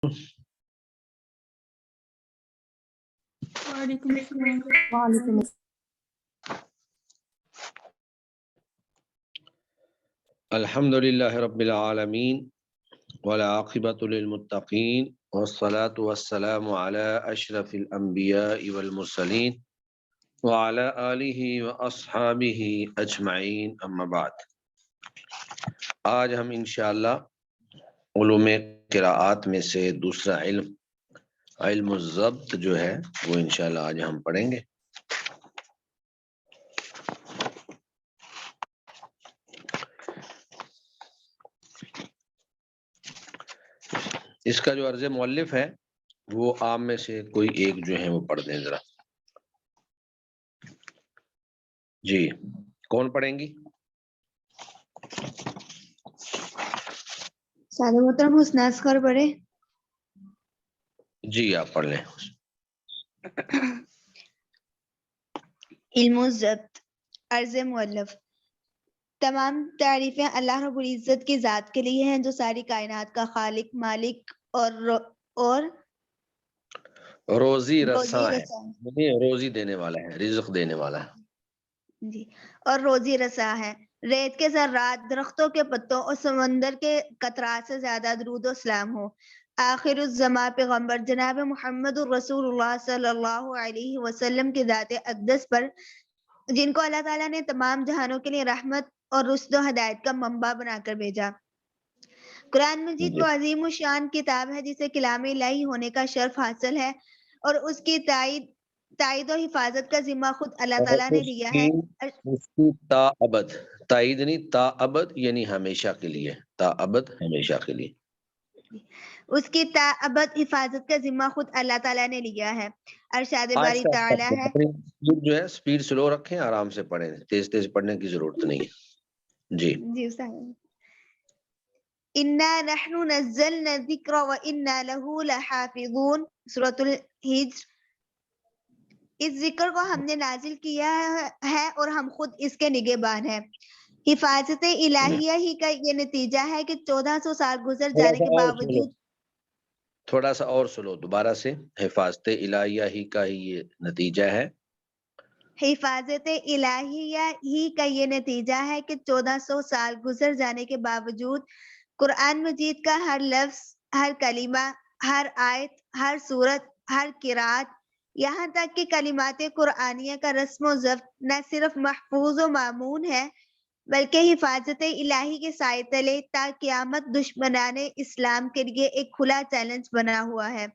وعلیکم السلام۔ وعلیکم الحمدللہ رب العالمین والعاقبۃ للمتقین والصلاة والسلام علی اشرف الانبیاء والمرسلین وعلی آلہ واصحابہ اجمعین اما بعد۔ آج ہم انشاءاللہ علوم قراءات میں سے دوسرا علم الضبط جو ہے وہ انشاءاللہ آج ہم پڑھیں گے۔ اس کا جو عرض مؤلف ہے وہ آپ میں سے کوئی ایک جو ہے وہ پڑھ دیں ذرا۔ جی کون پڑھیں گی؟ سادہ محترم حسن اصغر پڑھے۔ جی آپ پڑھ لیں۔ علم الضبط۔ عرض مؤلف، تمام تعریفیں اللہ رب العزت کی ذات کے لیے ہیں جو ساری کائنات کا خالق، مالک اور روزی رساں ہے، یعنی روزی دینے والا ہے، رزق دینے والا ہے جی، اور روزی رساں ہے۔ ریت کے ذرات، درختوں کے پتوں اور سمندر کے قطرات سے زیادہ درود و سلام ہو آخر الزماں پیغمبر جناب محمد الرسول اللہ صلی اللہ علیہ وسلم کی ذات اقدس پر، جن کو اللہ تعالیٰ نے تمام جہانوں کے لیے رحمت اور رشد و ہدایت کا منبع بنا کر بھیجا۔ قرآن مجید وہ عظیم الشان کتاب ہے جسے کلام الہی ہونے کا شرف حاصل ہے، اور اس کی تائید و حفاظت کا ذمہ خود اللہ تعالیٰ نے لیا ہے۔ اس کی تا ابد، تائید نہیں، تا ابد یعنی ہمیشہ کے لیے، تا ابد ہمیشہ کے لیے، اس کی تا ابد حفاظت کا ذمہ خود اللہ تعالیٰ نے لیا ہے۔ ارشاد باری تعالیٰ ہے، جو ہے سپیڈ سلو رکھیں، آرام سے پڑھیں، تیز تیز پڑھنے کی ضرورت نہیں ہے۔ جی اِنَّا نَحْنُ نَزَّلْنَا الذِّكْرَ وَإِنَّا لَهُ لَحَافِظُونَ۔ سورۃ الحجر۔ اس ذکر کو ہم نے نازل کیا ہے اور ہم خود اس کے نگہبان ہیں۔ حفاظت الہیہ ہی کا یہ نتیجہ ہے کہ 1400 سال گزر جانے کے باوجود، تھوڑا سا اور سلو دوبارہ سے، حفاظت الہیہ ہی کا ہی یہ نتیجہ ہے، حفاظت الہیہ ہی کا یہ نتیجہ ہے کہ 1400 سال گزر جانے کے باوجود قرآن مجید کا ہر لفظ، ہر کلمہ، ہر آیت، ہر سورت، ہر قرات، یہاں تک کہ کلمات قرآنیہ کا رسم و ضبط نہ صرف محفوظ و مامون ہے بلکہ حفاظت الہی کے سائے تلے تا قیامت دشمنان اسلام کے لیے ایک کھلا چیلنج بنا ہوا ہے،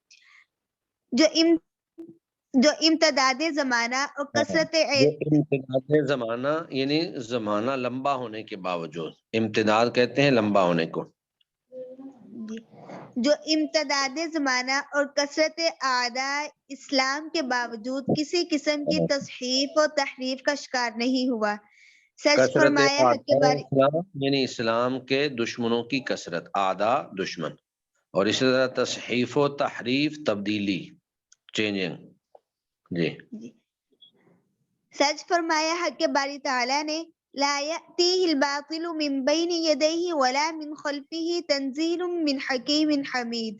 جو امتداد زمانہ اور کثرت امتداد زمانہ یعنی زمانہ لمبا ہونے کے باوجود، امتداد کہتے ہیں لمبا ہونے کو، جو امتداد زمانہ اور کثرت اعداء اسلام کے باوجود کسی قسم کی تصحیف و تحریف کا شکار نہیں ہوا۔ سچ فرمایا حق کے بارے، یعنی اسلام کے دشمنوں کی کثرت، اعداء دشمن، اور اسی طرح تصحیف و تحریف تبدیلی، چینجنگ۔ جی سچ فرمایا حق کے باری تعالیٰ نے، لا یأتیہ الباطل من بین یدیہ ولا من خلفہ تنزیل من حکیم حمید۔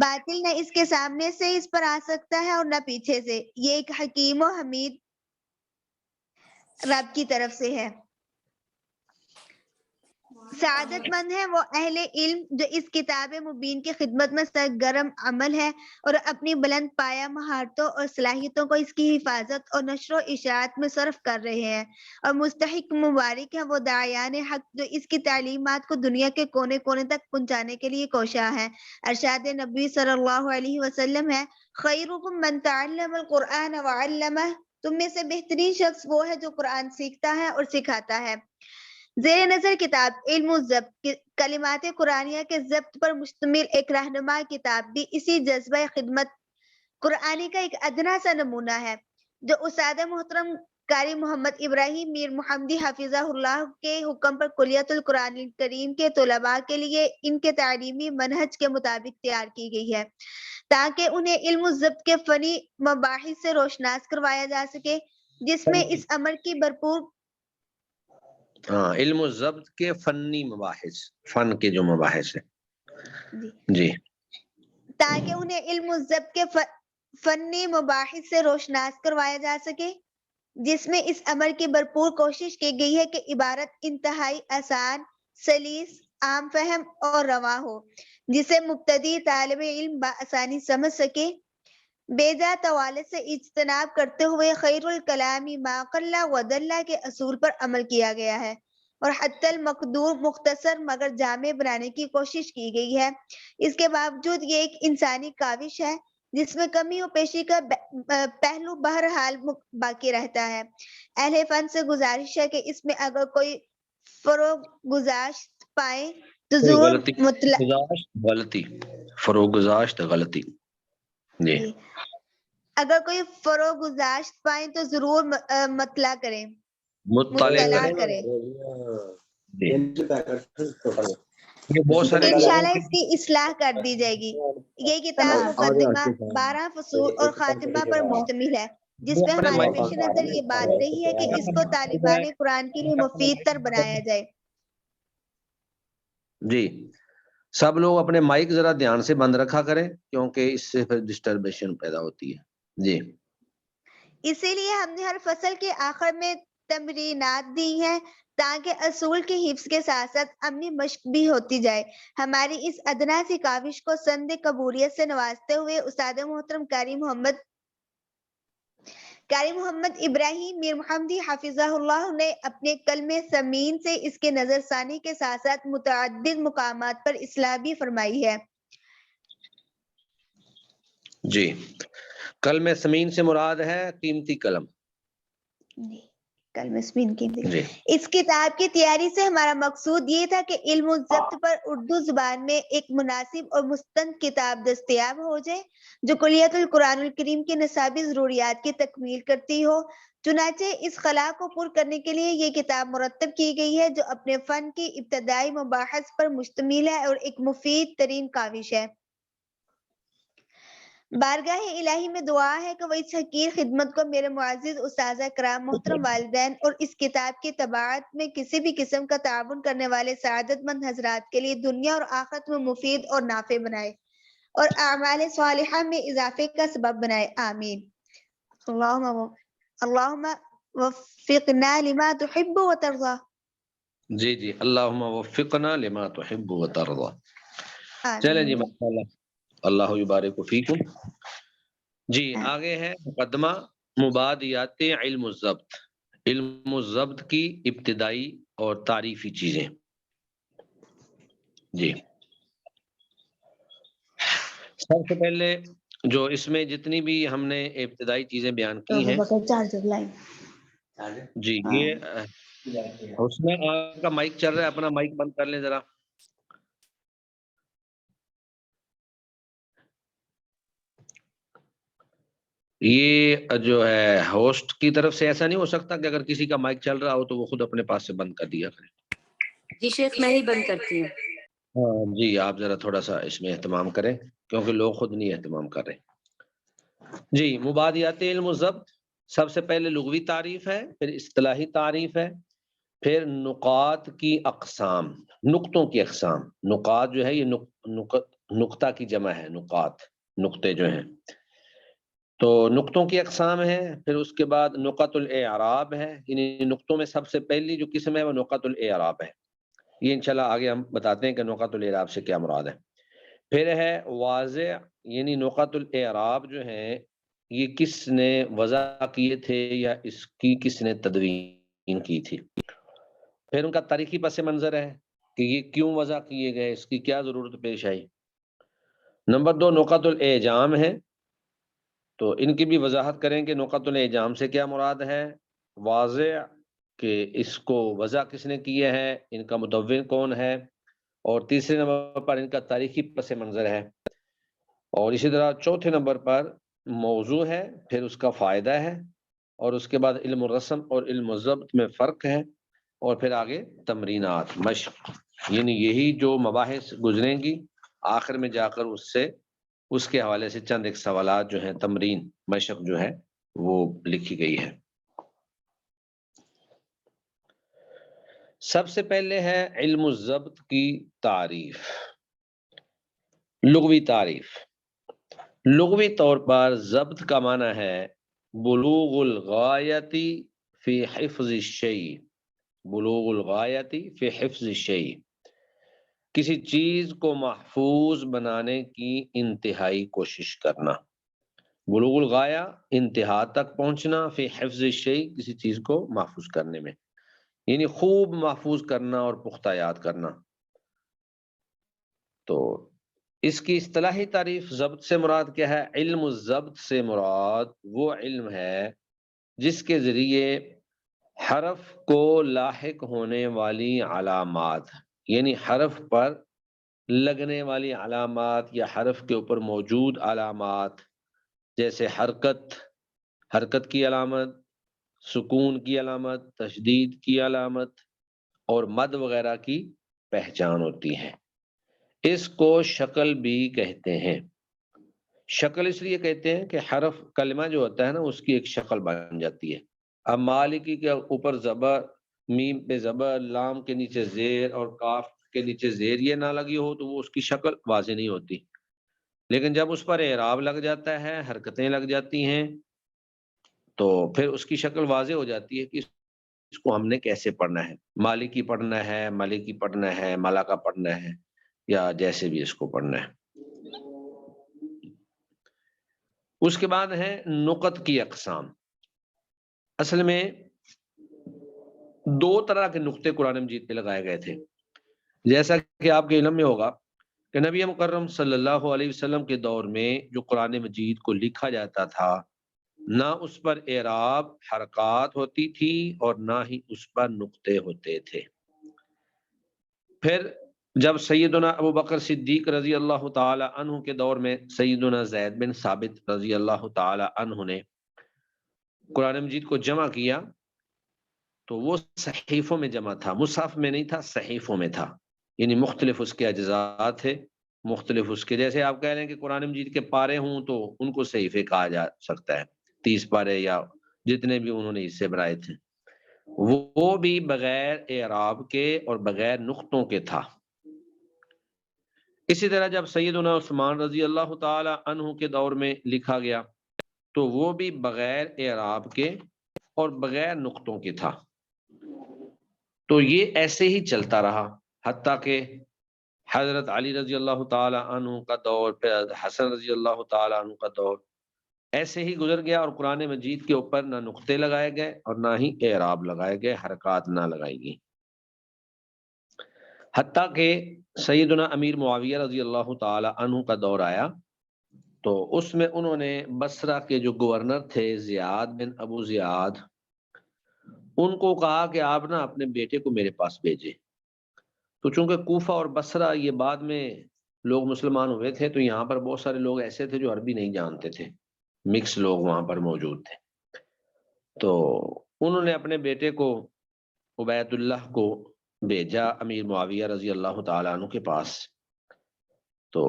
باطل نہ اس کے سامنے سے اس پر آ سکتا ہے اور نہ پیچھے سے، یہ ایک حکیم و حمید رب کی طرف سے ہے۔ سعادت مند ہے وہ اہل علم جو اس کتاب مبین کی خدمت میں سرگرم عمل ہے اور اپنی بلند پایہ مہارتوں اور صلاحیتوں کو اس کی حفاظت اور نشر و اشاعت میں صرف کر رہے ہیں، اور مستحق مبارک ہے وہ داعیان حق جو اس کی تعلیمات کو دنیا کے کونے کونے تک پہنچانے کے لیے کوشاں ہے۔ ارشاد نبی صلی اللہ علیہ وسلم ہے، خیرکم من تعلم القرآن وعلمہ، تم میں سے بہترین شخص وہ ہے جو قرآن سیکھتا ہے اور سکھاتا ہے۔ زیر نظر کتاب علم الضبط کلمات قرآنیہ کے ضبط پر مشتمل ایک رہنما کتاب بھی اسی جذبہ خدمت قرآنی کا ایک ادنا سا نمونہ ہے، جو استاد محترم قاری محمد ابراہیم میر محمدی حفظہ اللہ کے حکم پر کلیت القرآن الکریم کے طلباء کے لیے ان کے تعلیمی منہج کے مطابق تیار کی گئی ہے، تاکہ انہیں علم الضبط کے فنی مباحث سے روشناس کروایا جا سکے، جس میں اس امر کی بھرپور علم الضبط کے فنی مباحث، فن کے جو مباحث ہیں، جی تاکہ انہیں علم و ضبط کے فنی مباحث سے روشناس کروایا جا سکے، جس میں اس امر کی بھرپور کوشش کی گئی ہے کہ عبارت انتہائی آسان، سلیس، عام فہم اور رواں ہو، جسے مبتدی طالب علم بآسانی سمجھ سکے۔ بیجا طوالت سے اجتناب کرتے ہوئے خیر الکلامی ما قل و دل کے اصول پر عمل کیا گیا ہے اور حتی المقدور مختصر مگر جامع بنانے کی کوشش کی گئی ہے۔ اس کے باوجود یہ ایک انسانی کاوش ہے جس میں کمی و پیشی کا پہلو بہرحال باقی رہتا ہے۔ اہل فن سے گزارش ہے کہ اس میں اگر کوئی فروغ گزاشت پائے تو ضرور غلطی فروغ گزاشت غلطی جی اگر کوئی فروغ گزاشت پائیں تو ضرور مطلع کریں، مطالعہ کریں۔ یہ بہت سارے انشاءاللہ اس کی اصلاح کر دی جائے گی۔ یہ کتاب مقدمہ 12 فصول اور خاتمہ پر مشتمل ہے، جس پہ ہمارے پیش نظر یہ بات رہی ہے کہ اس کو طالبان قرآن کے لیے مفید تر بنایا جائے۔ جی سب لوگ اپنے مائک ذرا دھیان سے بند رکھا کریں کیونکہ اس سے پھر ڈسٹربیشن پیدا ہوتی ہے۔ جی اسی لیے ہم نے ہر فصل کے آخر میں تمرینات دی ہیں تاکہ اصول کے حفظ کے ساتھ ساتھ عملی مشق بھی ہوتی جائے۔ ہماری اس ادنا سی کاوش کو سند قبولیت سے نوازتے ہوئے استاد محترم قاری محمد ابراہیم میر محمدی حافظہ اللہ نے اپنے کلم ثمین سے اس کے نظر ثانی کے ساتھ ساتھ متعدد مقامات پر اصلاح بھی فرمائی ہے۔ جی کلم ثمین سے مراد ہے قیمتی قلم۔ جی اس کتاب کی تیاری سے ہمارا مقصود یہ تھا کہ علم و ضبط پر اردو زبان میں ایک مناسب اور مستند کتاب دستیاب ہو جائے جو کلیت القرآن الکریم کی نصابی ضروریات کی تکمیل کرتی ہو۔ چنانچہ اس خلا کو پر کرنے کے لیے یہ کتاب مرتب کی گئی ہے جو اپنے فن کی ابتدائی مباحث پر مشتمل ہے اور ایک مفید ترین کاوش ہے۔ بارگاہ الہی میں دعا ہے کہ وہ اس حقیر خدمت کو میرے معزز اساتذہ کرام، محترم والدین اور اس کتاب کی طباعت میں کسی بھی قسم کا تعاون کرنے والے سعادت مند حضرات کے لیے دنیا اور آخرت میں مفید اور نافع بنائے اور اعمال صالحہ میں اضافے کا سبب بنائے، آمین۔ اللہم وفقنا لما تحب و ترضا۔ جی جی اللہم وفقنا لما تحب و ترضا۔ چلیں جی ماشاءاللہ، اللہ یبارک فیکم۔ جی آگے ہے مقدمہ مبادیات علم الضبط، علم الضبط کی ابتدائی اور تعریفی چیزیں۔ جی سب سے پہلے جو اس میں جتنی بھی ہم نے ابتدائی چیزیں بیان کی ہیں، جی یہ اس میں آپ کا مائک چل رہا ہے، اپنا مائک بند کر لیں ذرا۔ یہ جو ہے ہوسٹ کی طرف سے ایسا نہیں ہو سکتا کہ اگر کسی کا مائک چل رہا ہو تو وہ خود اپنے پاس سے بند کر دیا کرے؟ جی شیخ میں ہی بند کرتی ہوں۔ ہاں جی آپ ذرا تھوڑا سا اس میں اہتمام کریں کیونکہ لوگ خود نہیں اہتمام کر رہے۔ جی مبادیات علم الضبط سب سے پہلے لغوی تعریف ہے، پھر اصطلاحی تعریف ہے، پھر نقاط کی اقسام، نقطوں کی اقسام۔ نقاط جو ہے یہ نقطہ کی جمع ہے، نقاط نقطے جو ہیں، تو نقطوں کی اقسام ہے۔ پھر اس کے بعد نقط الاعراب ہے، یعنی نقطوں میں سب سے پہلی جو قسم ہے وہ نقط الاعراب ہے۔ یہ انشاءاللہ آگے ہم بتاتے ہیں کہ نقط الاعراب سے کیا مراد ہے۔ پھر ہے واضح، یعنی نقط الاعراب جو ہیں یہ کس نے وضع کیے تھے یا اس کی کس نے تدوین کی تھی۔ پھر ان کا تاریخی پس منظر ہے کہ یہ کیوں وضع کیے گئے، اس کی کیا ضرورت پیش آئی۔ نمبر 2 نقط الاعجام ہے، تو ان کی بھی وضاحت کریں کہ نقط الاعجام سے کیا مراد ہے، واضح کہ اس کو وضع کس نے کیے ہیں، ان کا مدون کون ہے، اور تیسرے نمبر پر ان کا تاریخی پس منظر ہے، اور اسی طرح چوتھے نمبر پر موضوع ہے، پھر اس کا فائدہ ہے، اور اس کے بعد علم الرسم اور علم الضبط میں فرق ہے، اور پھر آگے تمرینات مشق، یعنی یہی جو مباحث گزریں گی آخر میں جا کر اس کے حوالے سے چند ایک سوالات جو ہیں، تمرین مشق جو ہے وہ لکھی گئی ہے۔ سب سے پہلے ہے علم الضبط کی تعریف۔ لغوی تعریف، لغوی طور پر ضبط کا معنی ہے بلوغ الغایتی فی حفظ الشیء، بلوغ الغایتی فی حفظ الشیء، کسی چیز کو محفوظ بنانے کی انتہائی کوشش کرنا، بلوغ الغایہ انتہا تک پہنچنا، فی حفظ الشیء کسی چیز کو محفوظ کرنے میں، یعنی خوب محفوظ کرنا اور پختہ یاد کرنا۔ تو اس کی اصطلاحی تعریف ضبط سے مراد کیا ہے؟ علم الضبط سے مراد وہ علم ہے جس کے ذریعے حرف کو لاحق ہونے والی علامات، یعنی حرف پر لگنے والی علامات یا حرف کے اوپر موجود علامات، جیسے حرکت کی علامت، سکون کی علامت، تشدید کی علامت اور مد وغیرہ کی پہچان ہوتی ہے۔ اس کو شکل بھی کہتے ہیں۔ شکل اس لیے کہتے ہیں کہ حرف کلمہ جو ہوتا ہے نا اس کی ایک شکل بن جاتی ہے۔ اب مالکی کے اوپر زبر، میم پہ زبر، لام کے نیچے زیر اور کاف کے نیچے زیر یہ نہ لگی ہو تو وہ اس کی شکل واضح نہیں ہوتی، لیکن جب اس پر اعراب لگ جاتا ہے، حرکتیں لگ جاتی ہیں تو پھر اس کی شکل واضح ہو جاتی ہے کہ اس کو ہم نے کیسے پڑھنا ہے، مالکی پڑھنا ہے، ملکی پڑھنا ہے، ملکہ پڑھنا ہے، یا جیسے بھی اس کو پڑھنا ہے۔ اس کے بعد ہے نقط کی اقسام۔ اصل میں دو طرح کے نقطے قرآن مجید پہ لگائے گئے تھے، جیسا کہ آپ کے علم میں ہوگا کہ نبی مکرم صلی اللہ علیہ وسلم کے دور میں جو قرآن مجید کو لکھا جاتا تھا نہ اس پر اعراب حرکات ہوتی تھی اور نہ ہی اس پر نقطے ہوتے تھے۔ پھر جب سیدنا ابو بکر صدیق رضی اللہ تعالی عنہ کے دور میں سیدنا زید بن ثابت رضی اللہ تعالی عنہ نے قرآن مجید کو جمع کیا تو وہ صحیفوں میں جمع تھا، مصحف میں نہیں تھا، صحیفوں میں تھا، یعنی مختلف اس کے اجزاء تھے، مختلف اس کے، جیسے آپ کہہ رہے ہیں کہ قرآن مجید کے پارے ہوں تو ان کو صحیفے کہا جا سکتا ہے، 30 پارے یا جتنے بھی انہوں نے حصے بنائے تھے، وہ بھی بغیر اعراب کے اور بغیر نقطوں کے تھا۔ اسی طرح جب سیدنا عثمان رضی اللہ تعالی عنہ کے دور میں لکھا گیا تو وہ بھی بغیر اعراب کے اور بغیر نقطوں کے تھا۔ تو یہ ایسے ہی چلتا رہا حتیٰ کہ حضرت علی رضی اللہ تعالی عنہ کا دور، پھر حسن رضی اللہ تعالی عنہ کا دور، ایسے ہی گزر گیا اور قرآن مجید کے اوپر نہ نقطے لگائے گئے اور نہ ہی اعراب لگائے گئے، حرکات نہ لگائی گئی، حتیٰ کہ سیدنا امیر معاویہ رضی اللہ تعالی عنہ کا دور آیا تو اس میں انہوں نے بصرہ کے جو گورنر تھے زیاد بن ابو زیاد، ان کو کہا کہ آپ نا اپنے بیٹے کو میرے پاس بھیجیں۔ تو چونکہ کوفہ اور بصرہ یہ بعد میں لوگ مسلمان ہوئے تھے تو یہاں پر بہت سارے لوگ ایسے تھے جو عربی نہیں جانتے تھے، مکس لوگ وہاں پر موجود تھے، تو انہوں نے اپنے بیٹے کو عبید اللہ کو بھیجا امیر معاویہ رضی اللہ تعالیٰ عنہ کے پاس۔ تو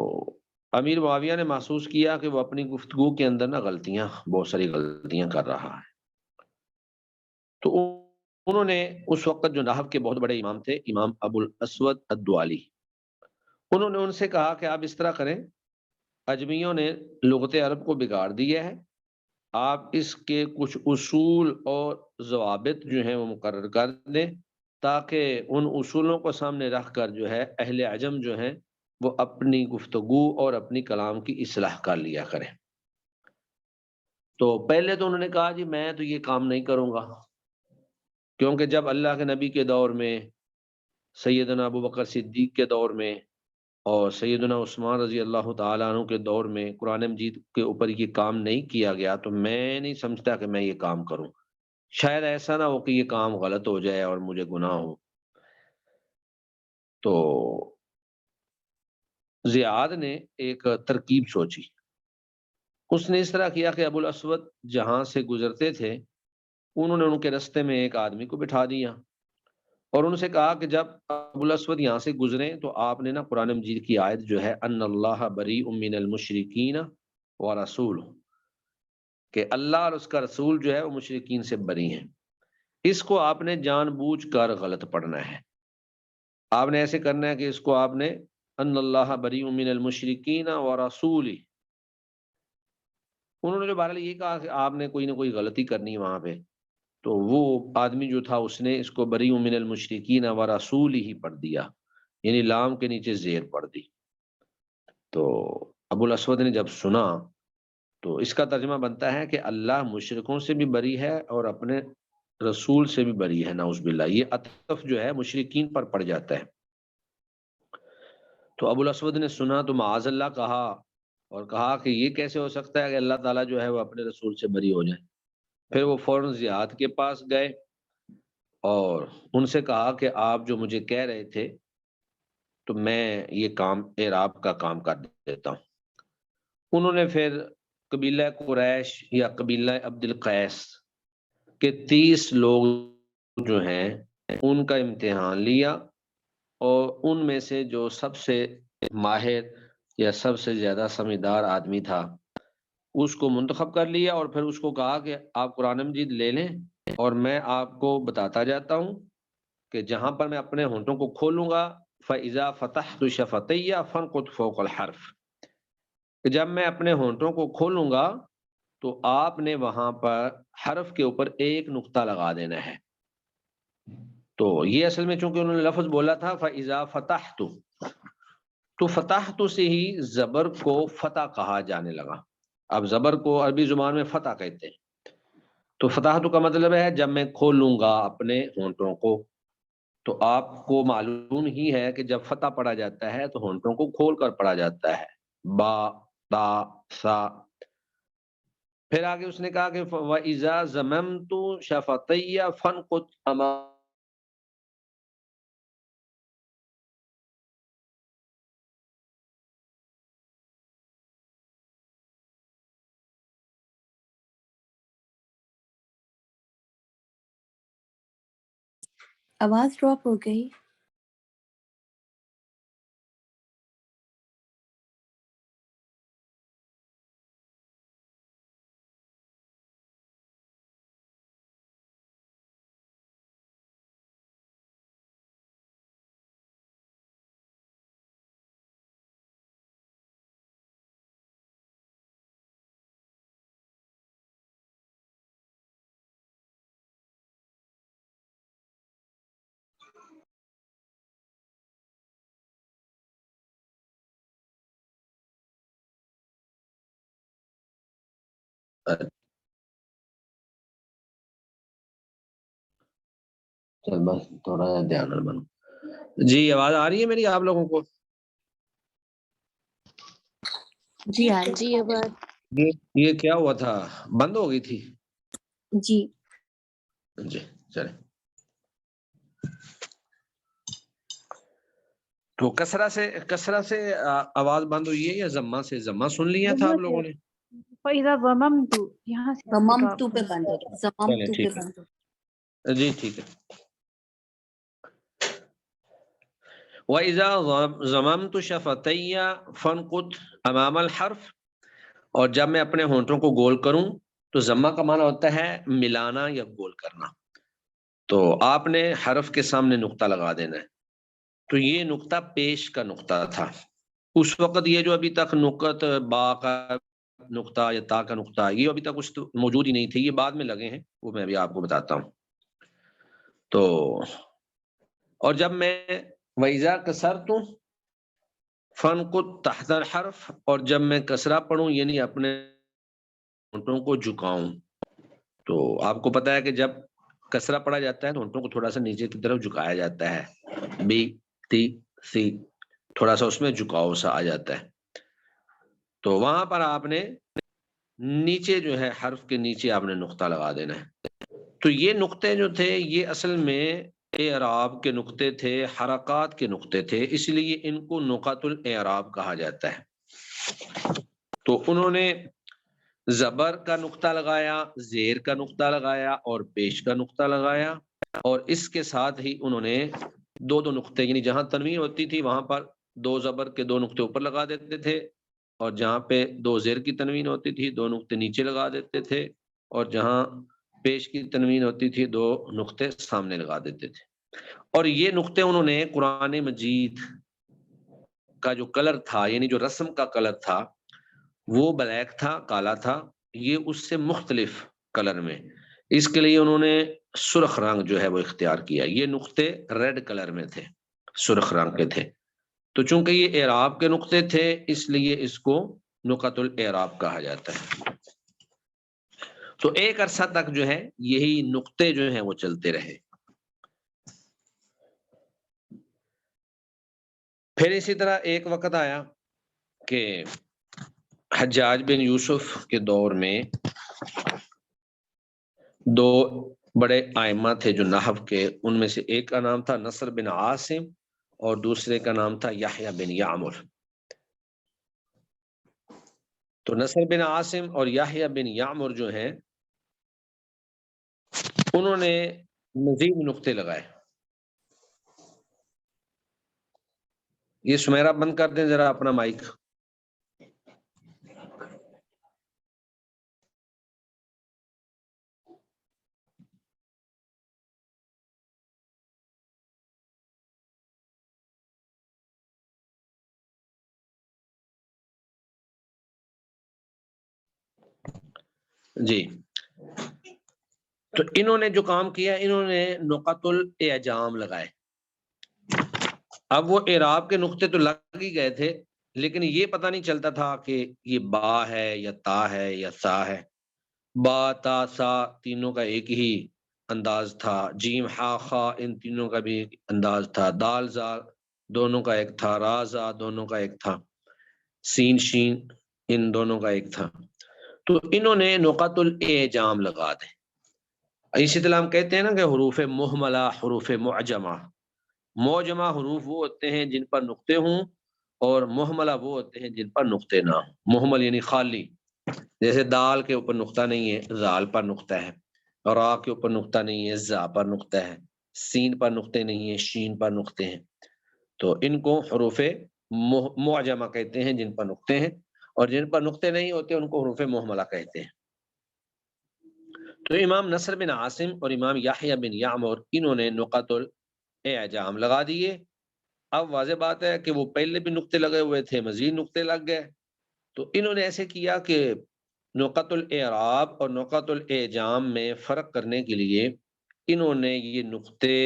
امیر معاویہ نے محسوس کیا کہ وہ اپنی گفتگو کے اندر نا بہت ساری غلطیاں کر رہا ہے، تو انہوں نے اس وقت جو نحو کے بہت بڑے امام تھے، امام ابو الاسود الدوالی، انہوں نے ان سے کہا کہ آپ اس طرح کریں، اجمیوں نے لغت عرب کو بگاڑ دیا ہے، آپ اس کے کچھ اصول اور ضوابط جو ہیں وہ مقرر کر دیں تاکہ ان اصولوں کو سامنے رکھ کر جو ہے اہل عجم جو ہیں وہ اپنی گفتگو اور اپنی کلام کی اصلاح کر لیا کریں۔ تو پہلے تو انہوں نے کہا جی میں تو یہ کام نہیں کروں گا، کیونکہ جب اللہ کے نبی کے دور میں، سیدنا ابو بکر صدیق کے دور میں اور سیدنا عثمان رضی اللہ تعالیٰ عنہ کے دور میں قرآن مجید کے اوپر یہ کام نہیں کیا گیا تو میں نہیں سمجھتا کہ میں یہ کام کروں، شاید ایسا نہ ہو کہ یہ کام غلط ہو جائے اور مجھے گناہ ہو۔ تو زیاد نے ایک ترکیب سوچی، اس نے اس طرح کیا کہ ابو الاسود جہاں سے گزرتے تھے انہوں نے ان کے رستے میں ایک آدمی کو بٹھا دیا اور ان سے کہا کہ جب ابو الاسود یہاں سے گزریں تو آپ نے نا قرآن مجید کی آیت جو ہے ان اللہ بریء من المشرکین ورسولہ، کہ اللہ اور اس کا رسول جو ہے وہ مشرکین سے بری ہیں، اس کو آپ نے جان بوجھ کر غلط پڑھنا ہے، آپ نے ایسے کرنا ہے کہ اس کو آپ نے ان اللہ بریء من المشرکین ورسولہ. انہوں نے جو بہرحال یہ کہا کہ آپ نے کوئی نہ کوئی غلطی کرنی ہے وہاں پہ، تو وہ آدمی جو تھا اس نے اس کو بریء من المشرکین ورسولہ پڑھ دیا، یعنی لام کے نیچے زیر پڑھ دی. تو ابو الاسود نے جب سنا تو اس کا ترجمہ بنتا ہے کہ اللہ مشرکوں سے بھی بری ہے اور اپنے رسول سے بھی بری ہے، نعوذ باللہ. یہ عطف جو ہے مشرکین پر پڑ جاتا ہے. تو ابو الاسود نے سنا تو معاذ اللہ کہا، اور کہا کہ یہ کیسے ہو سکتا ہے کہ اللہ تعالیٰ جو ہے وہ اپنے رسول سے بری ہو جائے. پھر وہ فوراً زیاد کے پاس گئے اور ان سے کہا کہ آپ جو مجھے کہہ رہے تھے تو میں یہ کام اعراب کا کام کر دیتا ہوں. انہوں نے پھر قبیلہ قریش یا قبیلہ عبد القیس کے 30 لوگ جو ہیں ان کا امتحان لیا، اور ان میں سے جو سب سے ماہر یا سب سے زیادہ سمجھدار آدمی تھا اس کو منتخب کر لیا، اور پھر اس کو کہا کہ آپ قرآن مجید لے لیں اور میں آپ کو بتاتا جاتا ہوں کہ جہاں پر میں اپنے ہونٹوں کو کھولوں گا فَإِذَا فَتَحْتُ شَفَتَيَّ فَانْقُضْ فَوْقَ الْحَرْفِ، کہ جب میں اپنے ہونٹوں کو کھولوں گا تو آپ نے وہاں پر حرف کے اوپر ایک نقطہ لگا دینا ہے. تو یہ اصل میں چونکہ انہوں نے لفظ بولا تھا فَإِذَا فَتَحْتُ، تو فتحت سے ہی زبر کو فتح کہا جانے لگا. اب زبر کو عربی زبان میں فتح کہتے ہیں. تو فتحت کا مطلب ہے جب میں کھولوں گا اپنے ہونٹوں کو. تو آپ کو معلوم ہی ہے کہ جب فتح پڑھا جاتا ہے تو ہونٹوں کو کھول کر پڑھا جاتا ہے، با تا سا. پھر آگے اس نے کہا کہ وَإِذَا زَمَمْتُ شَفَتَيَّ فَانْقُضْ أَمَامَ. آواز ڈراپ ہو گئی. چل بس تھوڑا سا دھیان بنو. جی آواز آ رہی ہے میری آپ لوگوں کو؟ جی جی آواز. یہ کیا ہوا تھا، بند ہو گئی تھی؟ جی جی چلیں. تو کسرہ سے آواز بند ہوئی ہے یا ضمہ سے؟ ضمہ سن لیا تھا آپ لوگوں نے؟ فَإِذَا ضَمَمْتُ یہاں سے ضممتو پہ بند ہو گیا، ضممتو پہ ٹھیک بند ہو ہے جی ٹھیک ہے. وَإِذَا ضَمَمْتُ شَفَتَيَّ فَانْقُضْ أَمَامَ الْحَرْفِ، اور جب میں اپنے ہونٹوں کو گول کروں تو ضمہ کا معنی ہوتا ہے ملانا یا گول کرنا. تو آپ نے حرف کے سامنے نقطہ لگا دینا ہے. تو یہ نقطہ پیش کا نقطہ تھا. اس وقت یہ جو ابھی تک نقط با کا نقطہ یا تا کا نقطہ یہ ابھی تک کچھ موجود ہی نہیں تھے، یہ بعد میں لگے ہیں، وہ میں ابھی آپ کو بتاتا ہوں. تو اور جب میں وَإِذَا كَسَرْتُ فَانْقُضْ تَحْتَ الْحَرْفِ، اور جب میں کسرہ پڑھوں یعنی اپنے ہونٹوں کو جھکاؤں. تو آپ کو پتا ہے کہ جب کسرہ پڑھا جاتا ہے تو ہونٹوں کو تھوڑا سا نیچے کی طرف جھکایا جاتا ہے، بی تی سی، تھوڑا سا اس میں جھکاؤ سا آ جاتا ہے. تو وہاں پر آپ نے نیچے جو ہے حرف کے نیچے آپ نے نقطہ لگا دینا ہے. تو یہ نقطے جو تھے یہ اصل میں اعراب کے نقطے تھے، حرکات کے نقطے تھے، اس لیے ان کو نقط الاعراب کہا جاتا ہے. تو انہوں نے زبر کا نقطہ لگایا، زیر کا نقطہ لگایا اور پیش کا نقطہ لگایا، اور اس کے ساتھ ہی انہوں نے دو نقطے، یعنی جہاں تنوین ہوتی تھی وہاں پر 2 زبر کے 2 نقطے اوپر لگا دیتے تھے، اور جہاں پہ 2 زیر کی تنوین ہوتی تھی 2 نقطے نیچے لگا دیتے تھے، اور جہاں پیش کی تنوین ہوتی تھی 2 نقطے سامنے لگا دیتے تھے. اور یہ نقطے انہوں نے قرآن مجید کا جو کلر تھا یعنی جو رسم کا کلر تھا وہ بلیک تھا، کالا تھا، یہ اس سے مختلف کلر میں، اس کے لیے انہوں نے سرخ رنگ جو ہے وہ اختیار کیا. یہ نقطے ریڈ کلر میں تھے، سرخ رنگ کے تھے. تو چونکہ یہ اعراب کے نقطے تھے اس لیے اس کو نقط الاعراب کہا جاتا ہے. تو ایک عرصہ تک جو ہے یہی نقطے جو ہیں وہ چلتے رہے. پھر اسی طرح ایک وقت آیا کہ حجاج بن یوسف کے دور میں دو بڑے ائمہ تھے جو نحو کے، ان میں سے ایک کا نام تھا نصر بن عاصم اور دوسرے کا نام تھا یحییٰ بن یعمر. تو نصر بن عاصم اور یحییٰ بن یعمر جو ہیں انہوں نے مزید نقطے لگائے. یہ سمیرہ بند کر دیں ذرا اپنا مائک. جی تو انہوں نے جو کام کیا انہوں نے نقط الاعجام لگائے. اب وہ اعراب کے نقطے تو لگ ہی گئے تھے لیکن یہ پتہ نہیں چلتا تھا کہ یہ با ہے یا تا ہے یا سا ہے. با تا سا تینوں کا ایک ہی انداز تھا، جیم ہا خا ان تینوں کا بھی ایک انداز تھا، دال زا دونوں کا ایک تھا، را زا دونوں کا ایک تھا، سین شین ان دونوں کا ایک تھا. تو انہوں نے نقط الاعجام لگا دے. اسی طرح ہم کہتے ہیں نا کہ حروف مہملہ، حروف معجمہ. معجمہ حروف وہ ہوتے ہیں جن پر نقطے ہوں اور مہملہ وہ ہوتے ہیں جن پر نقطے نہ ہوں. مہمل یعنی خالی، جیسے دال کے اوپر نقطہ نہیں ہے، زال پر نقطہ ہے، را کے اوپر نقطہ نہیں ہے، زا پر نقطہ ہے، سین پر نقطے نہیں ہے، شین پر نقطے ہیں. تو ان کو حروف معجمہ کہتے ہیں جن پر نقطے ہیں، اور جن پر نقطے نہیں ہوتے ان کو حروف مہملہ کہتے ہیں. تو امام نصر بن عاصم اور امام یحییٰ بن یعمر انہوں نے نقط الاعجام لگا دیے. اب واضح بات ہے کہ وہ پہلے بھی نقطے لگے ہوئے تھے، مزید نقطے لگ گئے. تو انہوں نے ایسے کیا کہ نقط الاعراب اور نقط الاعجام میں فرق کرنے کے لیے انہوں نے یہ نقطے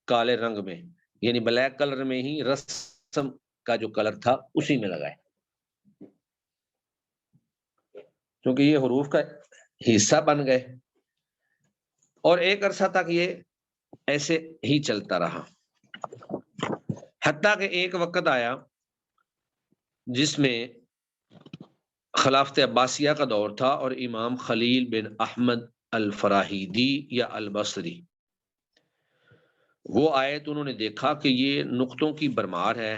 کالے رنگ میں یعنی بلیک کلر میں ہی رسم کا جو کلر تھا اسی میں لگائے، کیونکہ یہ حروف کا حصہ بن گئے. اور ایک عرصہ تک یہ ایسے ہی چلتا رہا، حتیٰ کہ ایک وقت آیا جس میں خلافت عباسیہ کا دور تھا اور امام خلیل بن احمد الفراہیدی یا البصری وہ آئے. تو انہوں نے دیکھا کہ یہ نقطوں کی بھرمار ہے،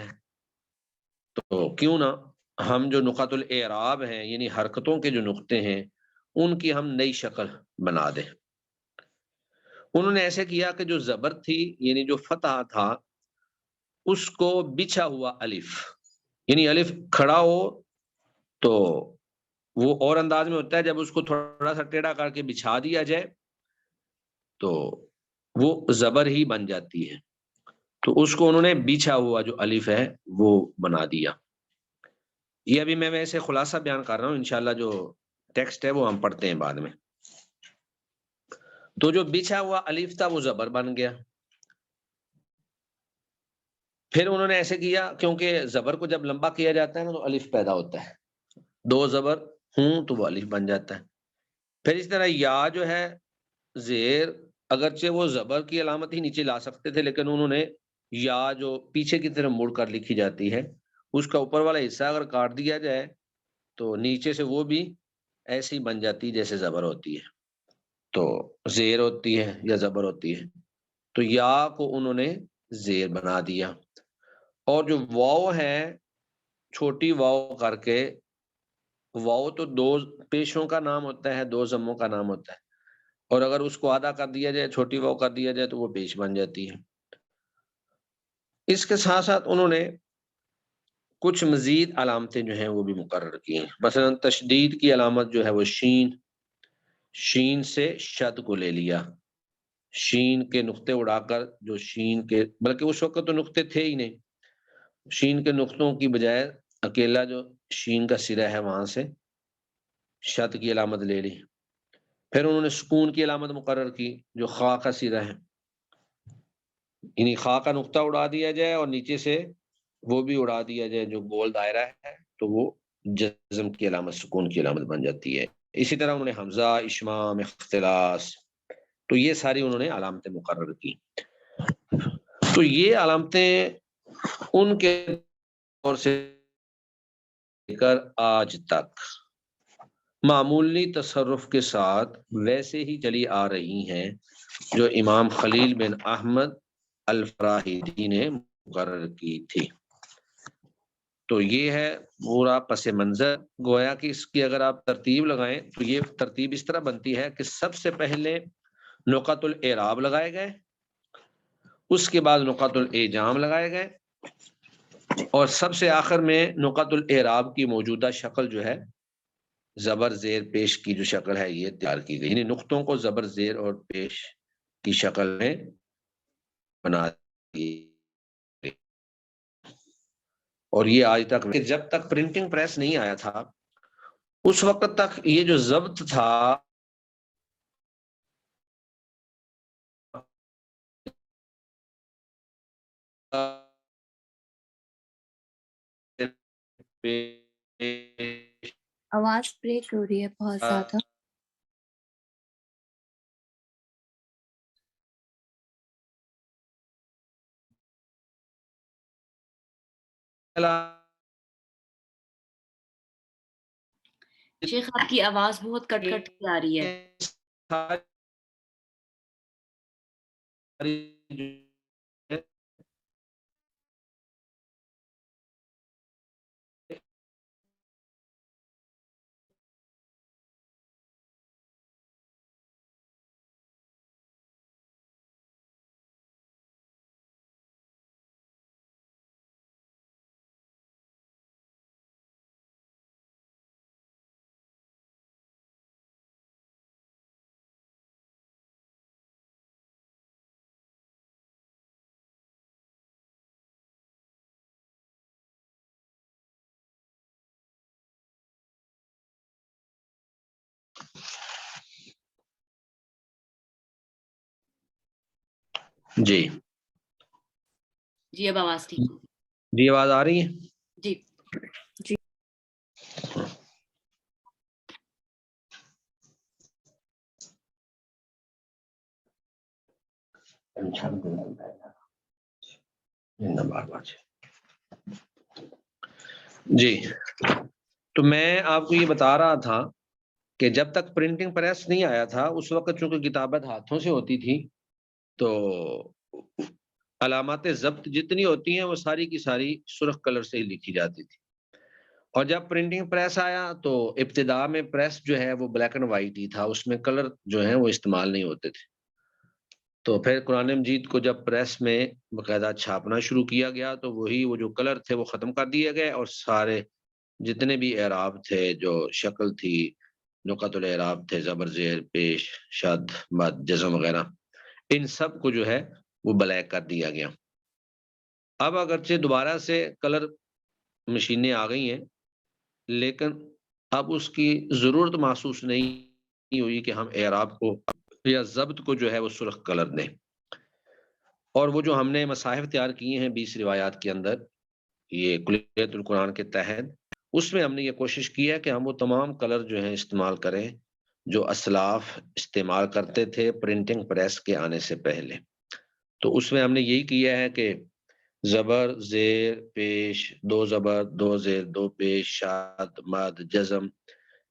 تو کیوں نہ ہم جو نقط الاعراب ہیں یعنی حرکتوں کے جو نقطے ہیں ان کی ہم نئی شکل بنا دیں. انہوں نے ایسے کیا کہ جو زبر تھی یعنی جو فتح تھا اس کو بچھا ہوا الف، یعنی الف کھڑا ہو تو وہ اور انداز میں ہوتا ہے، جب اس کو تھوڑا سا ٹیڑھا کر کے بچھا دیا جائے تو وہ زبر ہی بن جاتی ہے. تو اس کو انہوں نے بچھا ہوا جو الف ہے وہ بنا دیا. یہ ابھی میں ویسے خلاصہ بیان کر رہا ہوں، انشاءاللہ جو ٹیکسٹ ہے وہ ہم پڑھتے ہیں بعد میں. تو جو بچھا ہوا الف تھا وہ زبر بن گیا. پھر انہوں نے ایسے کیا کیونکہ زبر کو جب لمبا کیا جاتا ہے نا تو الف پیدا ہوتا ہے، دو زبر ہوں تو وہ الف بن جاتا ہے. پھر اس طرح یا جو ہے زیر، اگرچہ وہ زبر کی علامت ہی نیچے لا سکتے تھے لیکن انہوں نے یا جو پیچھے کی طرف مڑ کر لکھی جاتی ہے اس کا اوپر والا حصہ اگر کاٹ دیا جائے تو نیچے سے وہ بھی ایسی بن جاتی جیسے زبر ہوتی ہے، تو زیر ہوتی ہے یا زبر ہوتی ہے. تو یا کو انہوں نے زیر بنا دیا. اور جو واو ہے چھوٹی واو کر کے، واو تو دو پیشوں کا نام ہوتا ہے، دو ضموں کا نام ہوتا ہے، اور اگر اس کو آدھا کر دیا جائے، چھوٹی واو کر دیا جائے تو وہ پیش بن جاتی ہے. اس کے ساتھ ساتھ انہوں نے کچھ مزید علامتیں جو ہیں وہ بھی مقرر کی ہیں. مثلا تشدید کی علامت جو ہے وہ شین سے شد کو لے لیا، شین کے نقطے اڑا کر جو شین کے، بلکہ اس وقت تو نقطے تھے ہی نہیں، شین کے نقطوں کی بجائے اکیلا جو شین کا سرا ہے وہاں سے شد کی علامت لے لی. پھر انہوں نے سکون کی علامت مقرر کی جو خا کا سرا ہے، یعنی خا کا نقطہ اڑا دیا جائے اور نیچے سے وہ بھی اڑا دیا جائے جو گول دائرہ ہے، تو وہ جزم کی علامت، سکون کی علامت بن جاتی ہے. اسی طرح انہوں نے حمزہ، اشمام، اختلاس، تو یہ ساری انہوں نے علامتیں مقرر کی. تو یہ علامتیں ان کے دور سے لے کر آج تک معمولی تصرف کے ساتھ ویسے ہی چلی آ رہی ہیں جو امام خلیل بن احمد الفراہیدی نے مقرر کی تھی. تو یہ ہے پورا پس منظر. گویا کہ اس کی اگر آپ ترتیب لگائیں تو یہ ترتیب اس طرح بنتی ہے کہ سب سے پہلے نقط الاعراب لگائے گئے، اس کے بعد نقط الاعجام لگائے گئے، اور سب سے آخر میں نقط الاعراب کی موجودہ شکل جو ہے زبر زیر پیش کی جو شکل ہے یہ تیار کی گئی، یعنی نقطوں کو زبر زیر اور پیش کی شکل میں بنا دی. اور یہ آج تک جب تک پرنٹنگ پریس نہیں آیا تھا اس وقت تک یہ جو ضبط تھا آواز بریک ہو رہی ہے بہت زیادہ. شیخ آپ کی آواز بہت کٹ کٹ کے آ رہی ہے. جی جی اب آواز ٹھیک ہے. جی آواز آ رہی ہے. جی جی تو میں آپ کو یہ بتا رہا تھا کہ جب تک پرنٹنگ پریس نہیں آیا تھا اس وقت چونکہ کتابت ہاتھوں سے ہوتی تھی تو علامات ضبط جتنی ہوتی ہیں وہ ساری کی ساری سرخ کلر سے ہی لکھی جاتی تھی. اور جب پرنٹنگ پریس آیا تو ابتدا میں پریس جو ہے وہ بلیک اینڈ وائٹ ہی تھا، اس میں کلر جو ہیں وہ استعمال نہیں ہوتے تھے. تو پھر قرآن مجید کو جب پریس میں باقاعدہ چھاپنا شروع کیا گیا تو وہی وہ جو کلر تھے وہ ختم کر دیے گئے، اور سارے جتنے بھی اعراب تھے جو شکل تھی، نقط الاعراب تھے، زبر زیر پیش شد مد جزم وغیرہ، ان سب کو جو ہے وہ بلیک کر دیا گیا. اب اگرچہ دوبارہ سے کلر مشینیں آ گئی ہیں لیکن اب اس کی ضرورت محسوس نہیں ہوئی کہ ہم اعراب کو یا ضبط کو جو ہے وہ سرخ کلر دیں. اور وہ جو ہم نے مصاحف تیار کیے ہیں 20 روایات کے اندر یہ کلیت القرآن کے تحت، اس میں ہم نے یہ کوشش کی ہے کہ ہم وہ تمام کلر جو ہیں استعمال کریں جو اسلاف استعمال کرتے تھے پرنٹنگ پریس کے آنے سے پہلے. تو اس میں ہم نے یہی کیا ہے کہ زبر زیر پیش، دو زبر دو زیر دو پیش شاد مد جزم،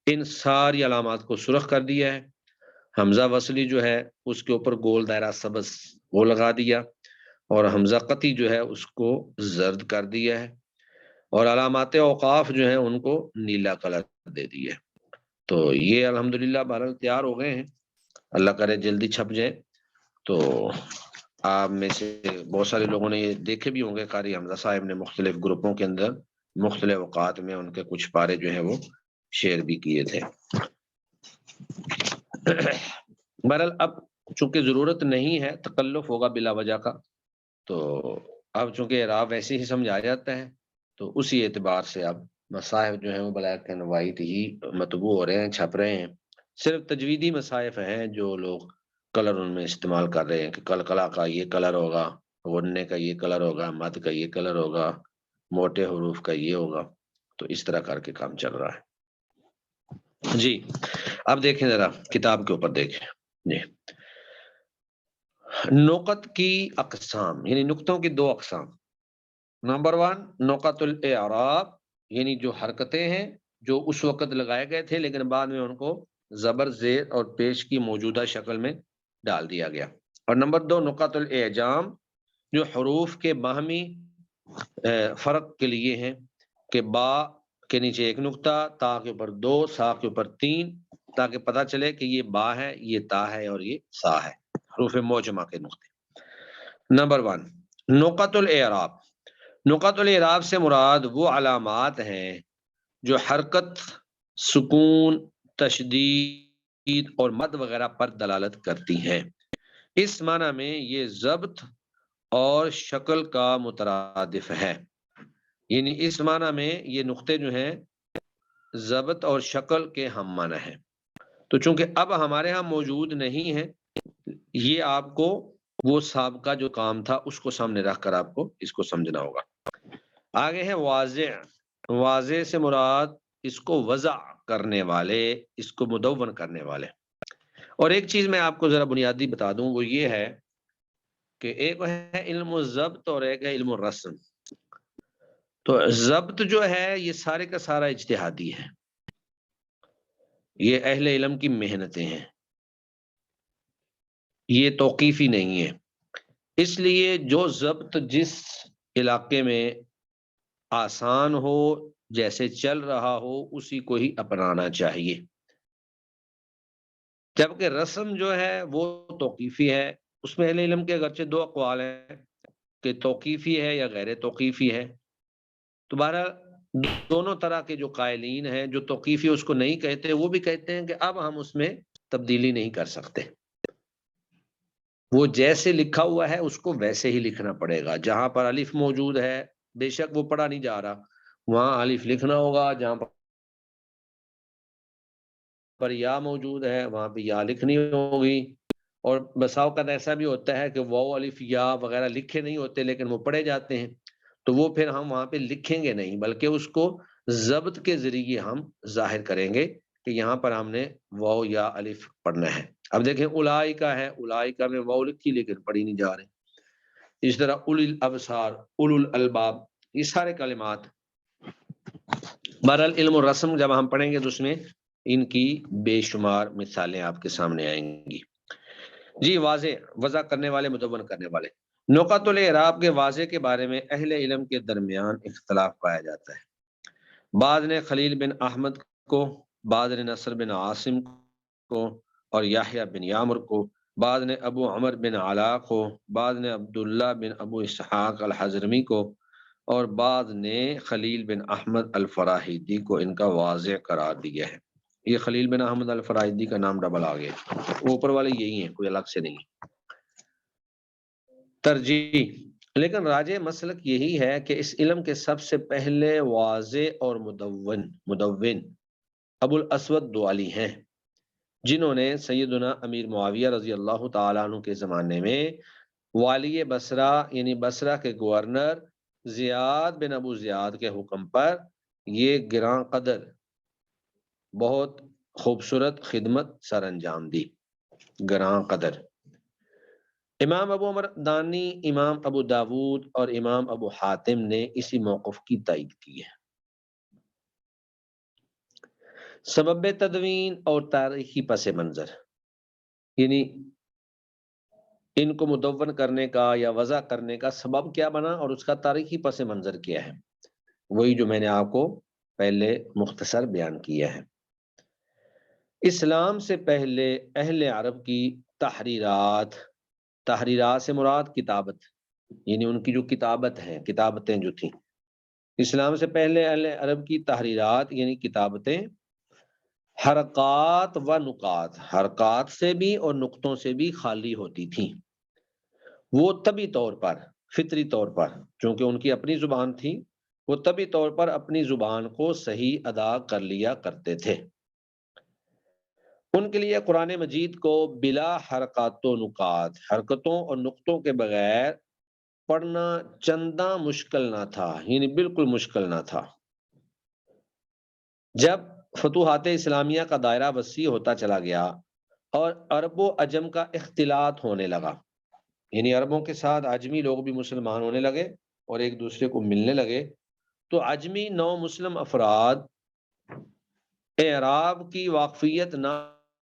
ان ساری علامات کو سرخ کر دیا ہے. حمزہ وصلی جو ہے اس کے اوپر گول دائرہ سبز وہ لگا دیا، اور حمزہ قطعی جو ہے اس کو زرد کر دیا ہے، اور علامات اوقاف جو ہیں ان کو نیلا کلر دے دیا. تو یہ الحمدللہ بہرحال تیار ہو گئے ہیں، اللہ کرے جلدی چھپ جائیں. تو آپ میں سے بہت سارے لوگوں نے یہ دیکھے بھی ہوں گے، قاری حمزہ صاحب نے مختلف گروپوں کے اندر مختلف اوقات میں ان کے کچھ پارے جو ہیں وہ شیئر بھی کیے تھے. بہرحال اب چونکہ ضرورت نہیں ہے، تکلف ہوگا بلا وجہ کا، تو اب چونکہ اعراب ویسے ہی سمجھ آ جاتا ہے تو اسی اعتبار سے اب مصاحف جو ہیں وہ بلیک اینڈ وائٹ ہی مطبوع ہو رہے ہیں، چھپ رہے ہیں۔ صرف تجویدی مصاحف ہیں جو لوگ کلر ان میں استعمال کر رہے ہیں کہ قلقلہ کا یہ کلر ہوگا، غنے کا یہ کلر ہوگا، مد کا یہ کلر ہوگا، موٹے حروف کا یہ ہوگا، تو اس طرح کر کے کام چل رہا ہے۔ جی اب دیکھیں ذرا کتاب کے اوپر دیکھیں۔ جی نقط کی اقسام، یعنی نقطوں کی دو اقسام۔ نمبر 1 نقط الاعراب، یعنی جو حرکتیں ہیں جو اس وقت لگائے گئے تھے لیکن بعد میں ان کو زبر، زیر اور پیش کی موجودہ شکل میں ڈال دیا گیا۔ اور نمبر 2 نقط الاعجام، جو حروف کے باہمی فرق کے لیے ہیں کہ با کے نیچے ایک نقطہ، تا کے اوپر 2، سا کے اوپر 3، تاکہ پتہ چلے کہ یہ با ہے، یہ تا ہے اور یہ سا ہے، حروف معجمہ کے نقطے۔ نمبر 1 نقط الاعراب۔ نقط الاعراب سے مراد وہ علامات ہیں جو حرکت، سکون، تشدید اور مد وغیرہ پر دلالت کرتی ہیں۔ اس معنی میں یہ ضبط اور شکل کا مترادف ہے، یعنی اس معنی میں یہ نقطے جو ہیں ضبط اور شکل کے ہم معنی ہیں۔ تو چونکہ اب ہمارے ہاں موجود نہیں ہے، یہ آپ کو وہ سابقہ جو کام تھا اس کو سامنے رکھ کر آپ کو اس کو سمجھنا ہوگا۔ آگے ہے واضح۔ واضح سے مراد اس کو وضع کرنے والے، اس کو مدون کرنے والے۔ اور ایک چیز میں آپ کو ذرا بنیادی بتا دوں، وہ یہ ہے کہ ایک ہے علم الضبط اور ایک ہے علم الرسم۔ تو ضبط جو ہے یہ سارے کا سارا اجتہادی ہے، یہ اہل علم کی محنتیں ہیں، یہ توقیفی نہیں ہے۔ اس لیے جو ضبط جس علاقے میں آسان ہو، جیسے چل رہا ہو، اسی کو ہی اپنانا چاہیے۔ جبکہ رسم جو ہے وہ توقیفی ہے، اس میں اہل علم کے اگرچہ دو اقوال ہیں کہ توقیفی ہے یا غیر توقیفی ہے۔ تو بہرحال دونوں طرح کے جو قائلین ہیں، جو توقیفی اس کو نہیں کہتے، وہ بھی کہتے ہیں کہ اب ہم اس میں تبدیلی نہیں کر سکتے، وہ جیسے لکھا ہوا ہے اس کو ویسے ہی لکھنا پڑے گا۔ جہاں پر الف موجود ہے بے شک وہ پڑھا نہیں جا رہا، وہاں الف لکھنا ہوگا، جہاں پر یا موجود ہے وہاں پہ یا لکھنی ہوگی۔ اور بسا اوقات ایسا بھی ہوتا ہے کہ واو الف یا وغیرہ لکھے نہیں ہوتے لیکن وہ پڑھے جاتے ہیں، تو وہ پھر ہم وہاں پہ لکھیں گے نہیں، بلکہ اس کو ضبط کے ذریعے ہم ظاہر کریں گے کہ یہاں پر ہم نے واو یا الف پڑھنا ہے۔ اب دیکھیں اولائکا ہے، اولائکا میں واو لکھی لیکن پڑھی نہیں جا رہے۔ اس طرح اول الابصار، اولو الالباب، یہ سارے کلمات۔ بہرحال علم الرسم جب ہم پڑھیں گے تو اس میں ان کی بے شمار مثالیں آپ کے سامنے آئیں گی۔ جی واضح، وضع کرنے والے، مدون کرنے والے۔ نقط الاعراب کے واضح کے بارے میں اہل علم کے درمیان اختلاف پایا جاتا ہے۔ بعض نے خلیل بن احمد کو، بعض نے نصر بن عاصم کو اور یحییٰ بن یامر کو، بعض نے ابو عمر بن علا کو، بعض نے عبداللہ بن ابو اسحاق الحضرمی کو، اور بعض نے خلیل بن احمد الفراہیدی کو ان کا واضح قرار دیا ہے۔ یہ خلیل بن احمد الفراہیدی کا نام ڈبل آ گیا، اوپر والے یہی ہیں، کوئی الگ سے نہیں۔ ترجیح، لیکن راجح مسلک یہی ہے کہ اس علم کے سب سے پہلے واضح اور مدون ابو الاسود دؤلی ہیں، جنہوں نے سیدنا امیر معاویہ رضی اللہ تعالیٰ عنہ کے زمانے میں والی بصرہ یعنی بصرہ کے گورنر زیاد بن ابو زیاد کے حکم پر یہ گراں قدر بہت خوبصورت خدمت سر انجام دی۔ گراں قدر امام ابو عمر دانی، امام ابو داود اور امام ابو حاتم نے اسی موقف کی تائید کی ہے۔ سبب تدوین اور تاریخی پس منظر، یعنی ان کو مدون کرنے کا یا وضع کرنے کا سبب کیا بنا اور اس کا تاریخی پس منظر کیا ہے، وہی جو میں نے آپ کو پہلے مختصر بیان کیا ہے۔ اسلام سے پہلے اہل عرب کی تحریرات سے مراد کتابت، یعنی ان کی جو کتابت ہیں، کتابتیں جو تھیں، اسلام سے پہلے اہل عرب کی تحریرات یعنی کتابتیں حرکات و نقات، حرکات سے بھی اور نقطوں سے بھی خالی ہوتی تھیں۔ وہ طبی طور پر فطری طور پر، چونکہ ان کی اپنی زبان تھی، وہ طبی طور پر اپنی زبان کو صحیح ادا کر لیا کرتے تھے۔ ان کے لیے قرآن مجید کو بلا حرکات و نکات، حرکتوں اور نقطوں کے بغیر پڑھنا چنداں مشکل نہ تھا، یعنی بالکل مشکل نہ تھا۔ جب فتوحات اسلامیہ کا دائرہ وسیع ہوتا چلا گیا اور عرب و عجم کا اختلاط ہونے لگا، یعنی عربوں کے ساتھ عجمی لوگ بھی مسلمان ہونے لگے اور ایک دوسرے کو ملنے لگے، تو عجمی نو مسلم افراد اعراب کی واقفیت نہ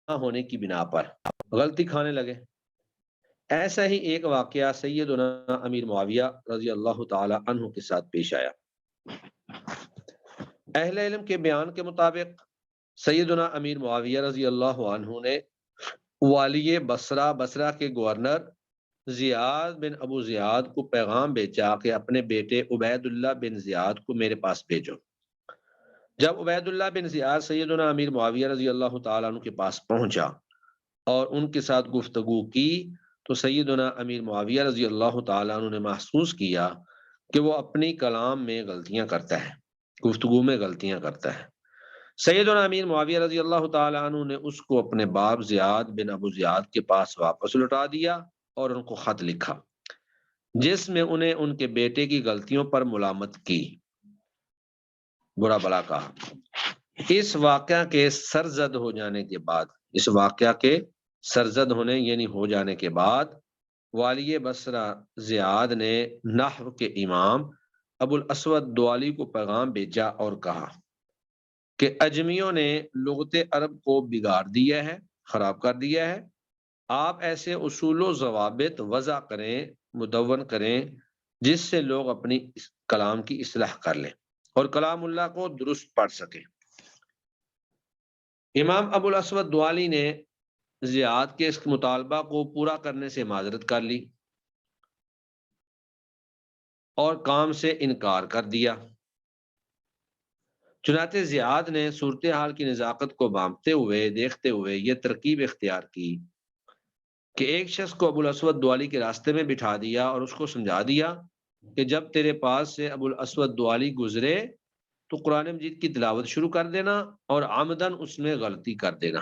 ہونے کی بنا پر غلطی کھانے لگے۔ ایسا ہی ایک واقعہ سیدنا امیر معاویہ رضی اللہ تعالی عنہ کے ساتھ پیش آیا۔ اہل علم کے بیان کے مطابق سیدنا امیر معاویہ رضی اللہ عنہ نے والی بصرہ کے گورنر زیاد بن ابو زیاد کو پیغام بھیجا کہ اپنے بیٹے عبید اللہ بن زیاد کو میرے پاس بھیجو۔ جب عبید اللہ بن زیاد سیدنا امیر معاویہ رضی اللہ تعالیٰ عنہ کے پاس پہنچا اور ان کے ساتھ گفتگو کی تو سیدنا امیر معاویہ رضی اللہ تعالیٰ عنہ نے محسوس کیا کہ وہ اپنی کلام میں غلطیاں کرتا ہے، گفتگو میں غلطیاں کرتا ہے۔ سیدنا امیر معاویہ رضی اللہ تعالیٰ عنہ نے اس کو اپنے باپ زیاد بن ابو زیاد کے پاس واپس لوٹا دیا اور ان کو خط لکھا جس میں انہیں ان کے بیٹے کی غلطیوں پر ملامت کی، برا بلا کہا۔ اس واقعہ کے سرزد ہو جانے کے بعد والی بصرہ زیاد نے نحو کے امام ابو الاسود دوالی کو پیغام بھیجا اور کہا کہ اجمیوں نے لغت عرب کو بگاڑ دیا ہے، خراب کر دیا ہے۔ آپ ایسے اصول و ضوابط وضع کریں، مدون کریں جس سے لوگ اپنی کلام کی اصلاح کر لیں اور کلام اللہ کو درست پڑھ سکیں۔ امام ابو الاسود دوالی نے زیاد کے اس مطالبہ کو پورا کرنے سے معذرت کر لی اور کام سے انکار کر دیا۔ چنانچہ زیاد نے صورتحال کی نزاکت کو بھانپتے ہوئے دیکھتے ہوئے یہ ترکیب اختیار کی کہ ایک شخص کو ابو الاسود دوالی کے راستے میں بٹھا دیا اور اس کو سمجھا دیا کہ جب تیرے پاس سے ابو الاسود دوالی گزرے تو قرآن مجید کی تلاوت شروع کر دینا اور عمدن اس میں غلطی کر دینا۔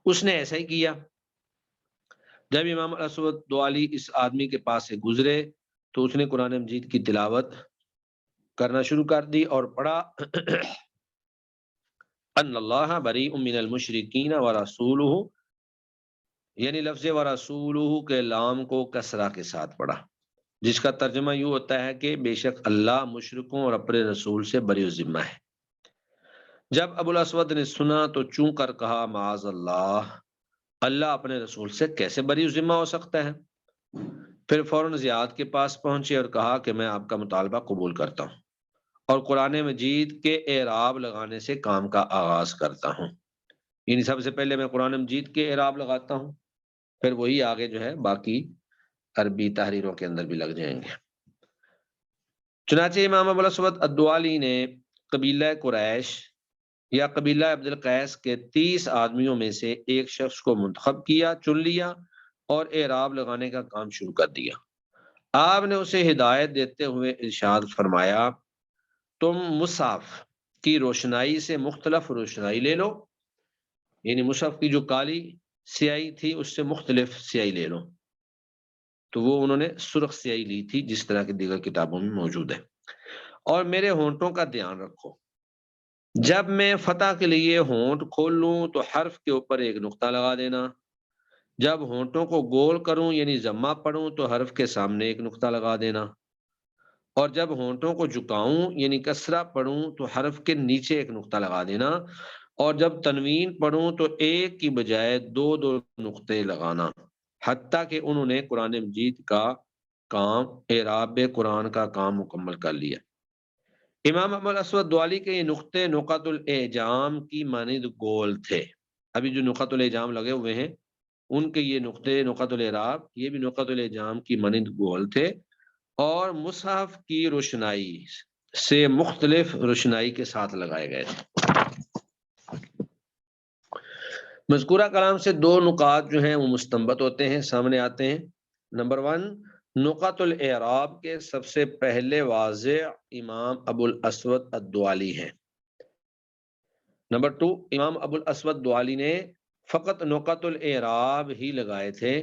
اس نے ایسا ہی کیا۔ جب امام الاسود دوالی اس آدمی کے پاس سے گزرے تو اس نے قرآن مجید کی تلاوت کرنا شروع کر دی اور پڑھا ان اللہ بریء من المشرکین ورسولہ، یعنی لفظ ورسولہ کے لام کو کسرہ کے ساتھ پڑھا، جس کا ترجمہ یوں ہوتا ہے کہ بے شک اللہ مشرکوں اور اپنے رسول سے بری ذمہ ہے۔ جب ابو الاسود نے سنا تو چون کر کہا معاذ اللہ، اللہ اپنے رسول سے کیسے بری ذمہ ہو سکتا ہے؟ پھر فوراً زیاد کے پاس پہنچے اور کہا کہ میں آپ کا مطالبہ قبول کرتا ہوں اور قرآن مجید کے اعراب لگانے سے کام کا آغاز کرتا ہوں، یعنی سب سے پہلے میں قرآن مجید کے اعراب لگاتا ہوں، پھر وہی آگے جو ہے باقی عربی تحریروں کے اندر بھی لگ جائیں گے۔ چنانچہ امام ابو الاسود الدوالی نے قبیلہ قریش یا قبیلہ عبد القیس کے 30 آدمیوں میں سے ایک شخص کو منتخب کیا، چن لیا اور اعراب لگانے کا کام شروع کر دیا۔ آپ نے اسے ہدایت دیتے ہوئے ارشاد فرمایا تم مصحف کی روشنائی سے مختلف روشنائی لے لو، یعنی مصحف کی جو کالی سیاہی تھی اس سے مختلف سیاہی لے لو، تو وہ انہوں نے سرخ سیاہی لی تھی جس طرح کی دیگر کتابوں میں موجود ہے۔ اور میرے ہونٹوں کا دھیان رکھو، جب میں فتح کے لیے ہونٹ کھول لوں تو حرف کے اوپر ایک نقطہ لگا دینا، جب ہونٹوں کو گول کروں یعنی ضمہ پڑھوں تو حرف کے سامنے ایک نقطہ لگا دینا، اور جب ہونٹوں کو جھکاؤں یعنی کسرہ پڑھوں تو حرف کے نیچے ایک نقطہ لگا دینا، اور جب تنوین پڑھوں تو ایک کی بجائے دو دو نقطے لگانا، حتیٰ کہ انہوں نے قرآن مجید کا کام، اعراب قرآن کا کام مکمل کر لیا۔ امام ابو الاسود دوالی کے یہ نقطے نقط الاعجام کی مانند گول تھے۔ ابھی جو نقط الاعجام لگے ہوئے ہیں ان کے یہ نقطے نقط الاعراب یہ بھی نقط الاعجام کی مانند گول تھے اور مصحف کی روشنائی سے مختلف روشنائی کے ساتھ لگائے گئے تھے۔ مذکورہ کلام سے دو نکات جو ہیں وہ مستنبط ہوتے ہیں، سامنے آتے ہیں۔ نمبر 1، نقط الاعراب کے سب سے پہلے واضح امام ابو الاسود الدوالی ہیں۔ نمبر 2، امام ابو الاسود دوالی نے فقط نقط الاعراب ہی لگائے تھے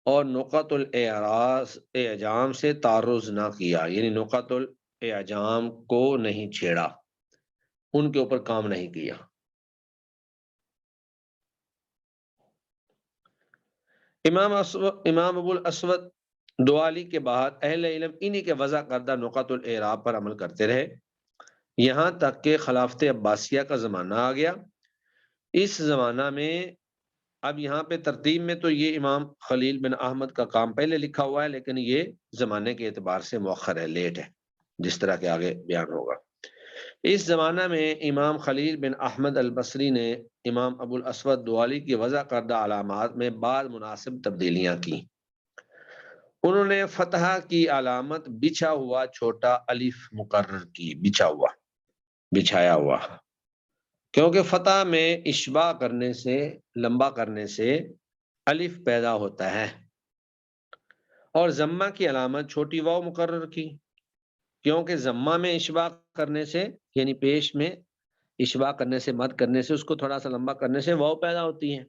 اور نقط الاعجام سے تعرض نہ کیا، یعنی نقط الاعجام کو نہیں چھیڑا، ان کے اوپر کام نہیں کیا۔ امام ابو الاسود دوالی کے بعد اہل علم انہی کے وضع کردہ نقط الاعراب پر عمل کرتے رہے، یہاں تک کہ خلافت عباسیہ کا زمانہ آ گیا۔ اس زمانہ میں اب یہاں پہ ترتیب میں تو یہ امام خلیل بن احمد کا کام پہلے لکھا ہوا ہے، لیکن یہ زمانے کے اعتبار سے مؤخر ہے، لیٹ ہے، جس طرح کے آگے بیان ہوگا۔ اس زمانہ میں امام خلیل بن احمد البصری نے امام ابو الاسود دوالی کی وضع کردہ علامات میں بعض مناسب تبدیلیاں کی۔ انہوں نے فتح کی علامت بچھا ہوا چھوٹا الف مقرر کی، بچھایا ہوا، کیونکہ فتح میں اشباع کرنے سے، لمبا کرنے سے الف پیدا ہوتا ہے، اور ضمہ کی علامت چھوٹی واو مقرر کی، کیونکہ ضمہ میں اشباع کرنے سے، یعنی پیش میں اشباع کرنے سے، مد کرنے سے، اس کو تھوڑا سا لمبا کرنے سے واو پیدا ہوتی ہے،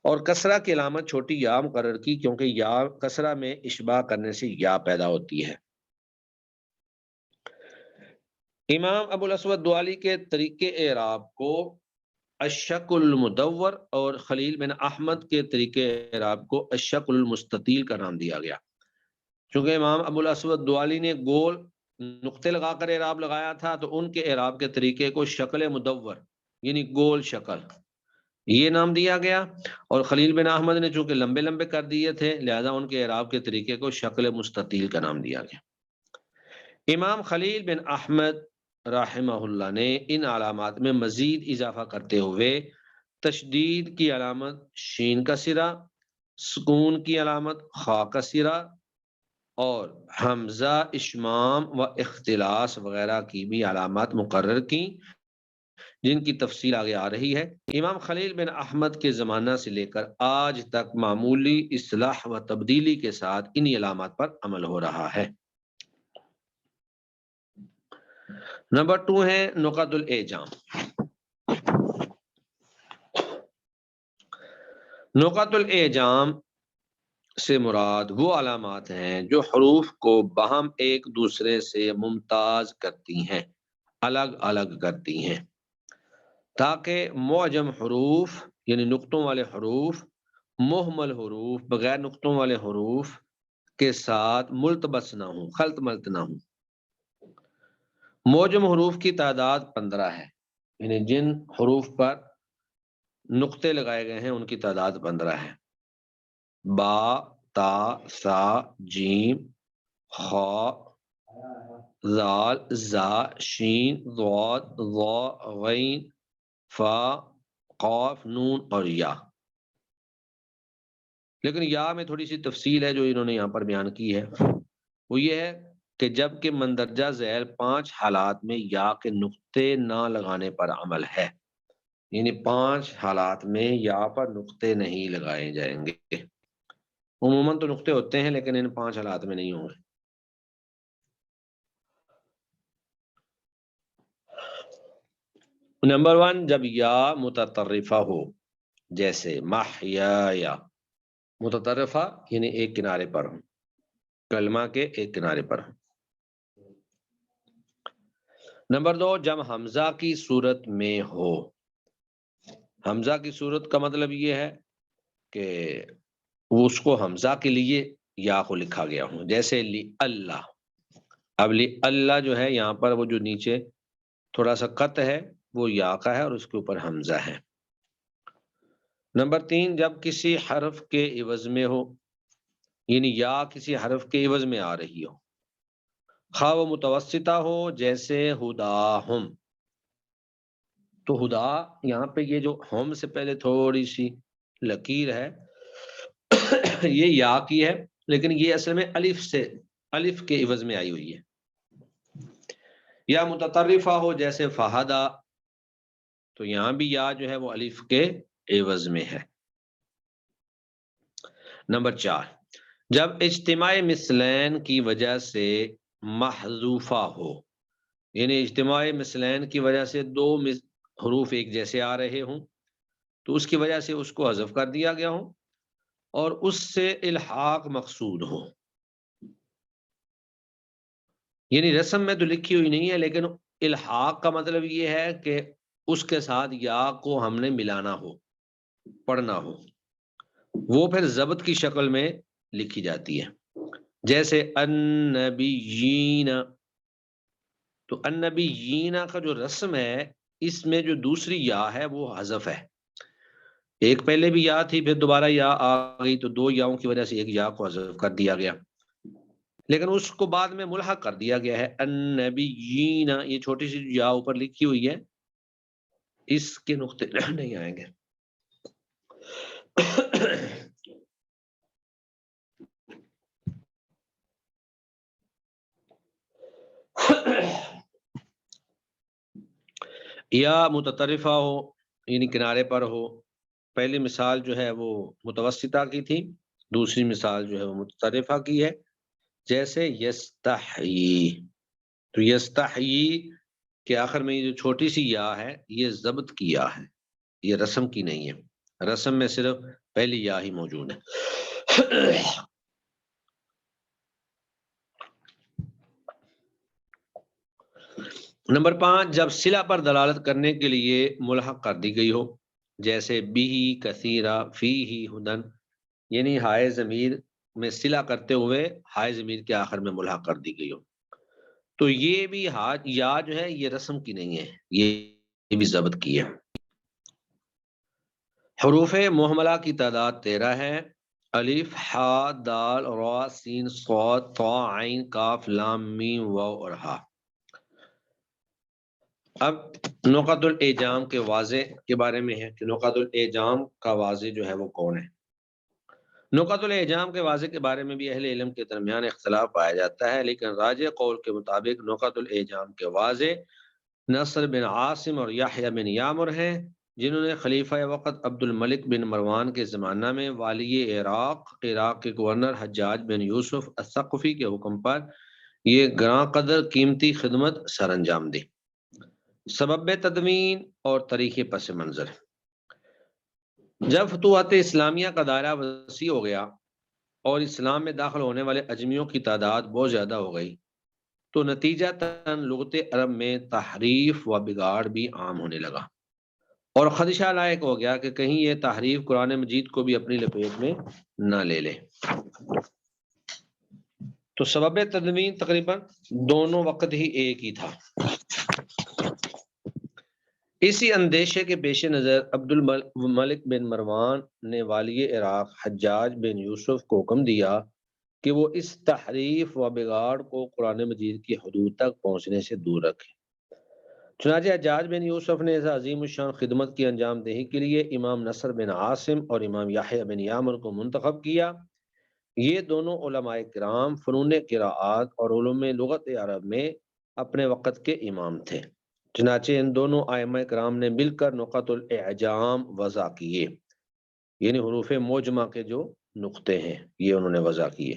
اور کسرہ کی علامت چھوٹی یا مقرر کی، کیونکہ یا کسرہ میں اشباع کرنے سے یا پیدا ہوتی ہے۔ امام ابو الاسود دوالی کے طریقے اعراب کو الشکل المدور اور خلیل بن احمد کے طریقے اعراب کو الشکل المستطیل کا نام دیا گیا، چونکہ امام ابو الاسود دوالی نے گول نقطے لگا کر اعراب لگایا تھا، تو ان کے اعراب کے طریقے کو شکل مدور یعنی گول شکل یہ نام دیا گیا، اور خلیل بن احمد نے چونکہ لمبے لمبے کر دیے تھے، لہذا ان کے اعراب کے طریقے کو شکل مستطیل کا نام دیا گیا۔ امام خلیل بن احمد رحمہ اللہ نے ان علامات میں مزید اضافہ کرتے ہوئے تشدید کی علامت شین کا سرا، سکون کی علامت خا کا سرا، اور حمزہ اشمام و اختلاس وغیرہ کی بھی علامات مقرر کی، جن کی تفصیل آگے آ رہی ہے۔ امام خلیل بن احمد کے زمانہ سے لے کر آج تک معمولی اصلاح و تبدیلی کے ساتھ انہی علامات پر عمل ہو رہا ہے۔ نمبر 2 ہے نقط الاعجام۔ نقط الاعجام سے مراد وہ علامات ہیں جو حروف کو باہم ایک دوسرے سے ممتاز کرتی ہیں، الگ الگ کرتی ہیں، تاکہ معجم حروف یعنی نقطوں والے حروف مہمل حروف بغیر نقطوں والے حروف کے ساتھ ملتبس نہ ہوں، خلط ملط نہ ہوں۔ معجم حروف کی تعداد 15 ہے، یعنی جن حروف پر نقطے لگائے گئے ہیں ان کی تعداد 15 ہے۔ با، تا، سا، جیم، خا، زال، زا، شین، ضاد، ظا، غین، فا، قاف، نون اور یا۔ لیکن یا میں تھوڑی سی تفصیل ہے جو انہوں نے یہاں پر بیان کی ہے، وہ یہ ہے کہ جب کہ مندرجہ ذیل 5 حالات میں یا کے نقطے نہ لگانے پر عمل ہے، یعنی 5 حالات میں یا پر نقطے نہیں لگائے جائیں گے۔ عموماً تو نقطے ہوتے ہیں لیکن ان 5 حالات میں نہیں ہوں گے۔ نمبر 1، جب یا متطرفہ ہو، جیسے محیا، متطرفہ یعنی ایک کنارے پر ہوں، کلمہ کے ایک کنارے پر ہوں۔ نمبر 2، جب حمزہ کی صورت میں ہو۔ حمزہ کی صورت کا مطلب یہ ہے کہ اس کو حمزہ کے لیے یا کو لکھا گیا ہوں، جیسے لی اللہ۔ اب لی اللہ جو ہے یہاں پر وہ جو نیچے تھوڑا سا قط ہے وہ یا کا ہے اور اس کے اوپر حمزہ ہے۔ نمبر 3، جب کسی حرف کے عوض میں ہو، یعنی یا کسی حرف کے عوض میں آ رہی ہو، خواہ وہ متوسطہ ہو، جیسے ہداہم۔ تو ہدا یہاں پہ یہ جو ہم سے پہلے تھوڑی سی لکیر ہے یہ یا کی ہے، لیکن یہ اصل میں الف کے عوض میں آئی ہوئی ہے۔ یا متطرفہ ہو، جیسے فہدا، تو یہاں بھی یا جو ہے وہ الف کے عوض میں ہے۔ نمبر 4، جب اجتماع مثلین کی وجہ سے محذوفہ ہو، یعنی اجتماع مثلین کی وجہ سے دو حروف ایک جیسے آ رہے ہوں تو اس کی وجہ سے اس کو حذف کر دیا گیا ہو اور اس سے الحاق مقصود ہو، یعنی رسم میں تو لکھی ہوئی نہیں ہے لیکن الحاق کا مطلب یہ ہے کہ اس کے ساتھ یا کو ہم نے ملانا ہو، پڑھنا ہو، وہ پھر ضبط کی شکل میں لکھی جاتی ہے، جیسے النبیین۔ تو النبیین کا جو رسم ہے اس میں جو دوسری یا ہے وہ حذف ہے، ایک پہلے بھی یا تھی پھر دوبارہ یا آ گئی تو دو یاؤں کی وجہ سے ایک یا کو حذف کر دیا گیا، لیکن اس کو بعد میں ملحق کر دیا گیا ہے النبیین، یہ چھوٹی سی یا اوپر لکھی ہوئی ہے اس کے نقطے نہیں آئیں گے۔ یا متطرفہ ہو یعنی کنارے پر ہو، پہلی مثال جو ہے وہ متوسطہ کی تھی، دوسری مثال جو ہے وہ متطرفہ کی ہے، جیسے یستحیی۔ تو یستحیی کے آخر میں یہ جو چھوٹی سی یا ہے یہ ضبط کی یا ہے، یہ رسم کی نہیں ہے، رسم میں صرف پہلی یا ہی موجود ہے۔ نمبر 5، جب صلہ پر دلالت کرنے کے لیے ملحق کر دی گئی ہو، جیسے بیہی کثیرہ فیہی ہدن، یعنی ہائے ضمیر میں صلہ کرتے ہوئے ہائے ضمیر کے آخر میں ملحق کر دی گئی ہو، تو یہ بھی یا جو ہے یہ رسم کی نہیں ہے، یہ بھی ضبط کی ہے۔ حروف محملہ کی تعداد 13 ہے، الف، ہا، دال، را، سین، صاد، طا، عین، کاف، لام، میم، واو اور ہا۔ اب نقط الاعجام کے واضح کے بارے میں ہے کہ نقط الاعجام کا واضح جو ہے وہ کون ہے۔ نقط الاعجام کے واضح کے بارے میں بھی اہل علم کے درمیان اختلاف پایا جاتا ہے، لیکن راجح قول کے مطابق نقط الاعجام کے واضح نصر بن عاصم اور یحییٰ بن یامر ہیں، جنہوں نے خلیفہ وقت عبد الملک بن مروان کے زمانہ میں والی عراق کے گورنر حجاج بن یوسف الثقفی کے حکم پر یہ گراں قدر قیمتی خدمت سر انجام دی۔ سبب تدوین اور تاریخ پس منظر، جب فتوحات اسلامیہ کا دائرہ وسیع ہو گیا اور اسلام میں داخل ہونے والے اجمیوں کی تعداد بہت زیادہ ہو گئی تو نتیجتاً لغت عرب میں تحریف و بگاڑ بھی عام ہونے لگا اور خدشہ لائق ہو گیا کہ کہیں یہ تحریف قرآن مجید کو بھی اپنی لپیٹ میں نہ لے لے۔ تو سبب تدوین تقریباً دونوں وقت ہی ایک ہی تھا۔ اسی اندیشے کے پیش نظر عبد الملک بن مروان نے والی عراق حجاج بن یوسف کو حکم دیا کہ وہ اس تحریف و بگاڑ کو قرآن مجید کی حدود تک پہنچنے سے دور رکھے۔ چنانچہ حجاج بن یوسف نے اس عظیم الشان خدمت کی انجام دہی کے لیے امام نصر بن عاصم اور امام یحییٰ بن یامر کو منتخب کیا۔ یہ دونوں علماء کرام فنون قراءات اور علوم لغت عرب میں اپنے وقت کے امام تھے، چنانچہ ان دونوں ائمہ کرام نے مل کر نقط الاعجام وضع کیے، یعنی حروف معجمہ کے جو نقطے ہیں یہ انہوں نے وضع کیے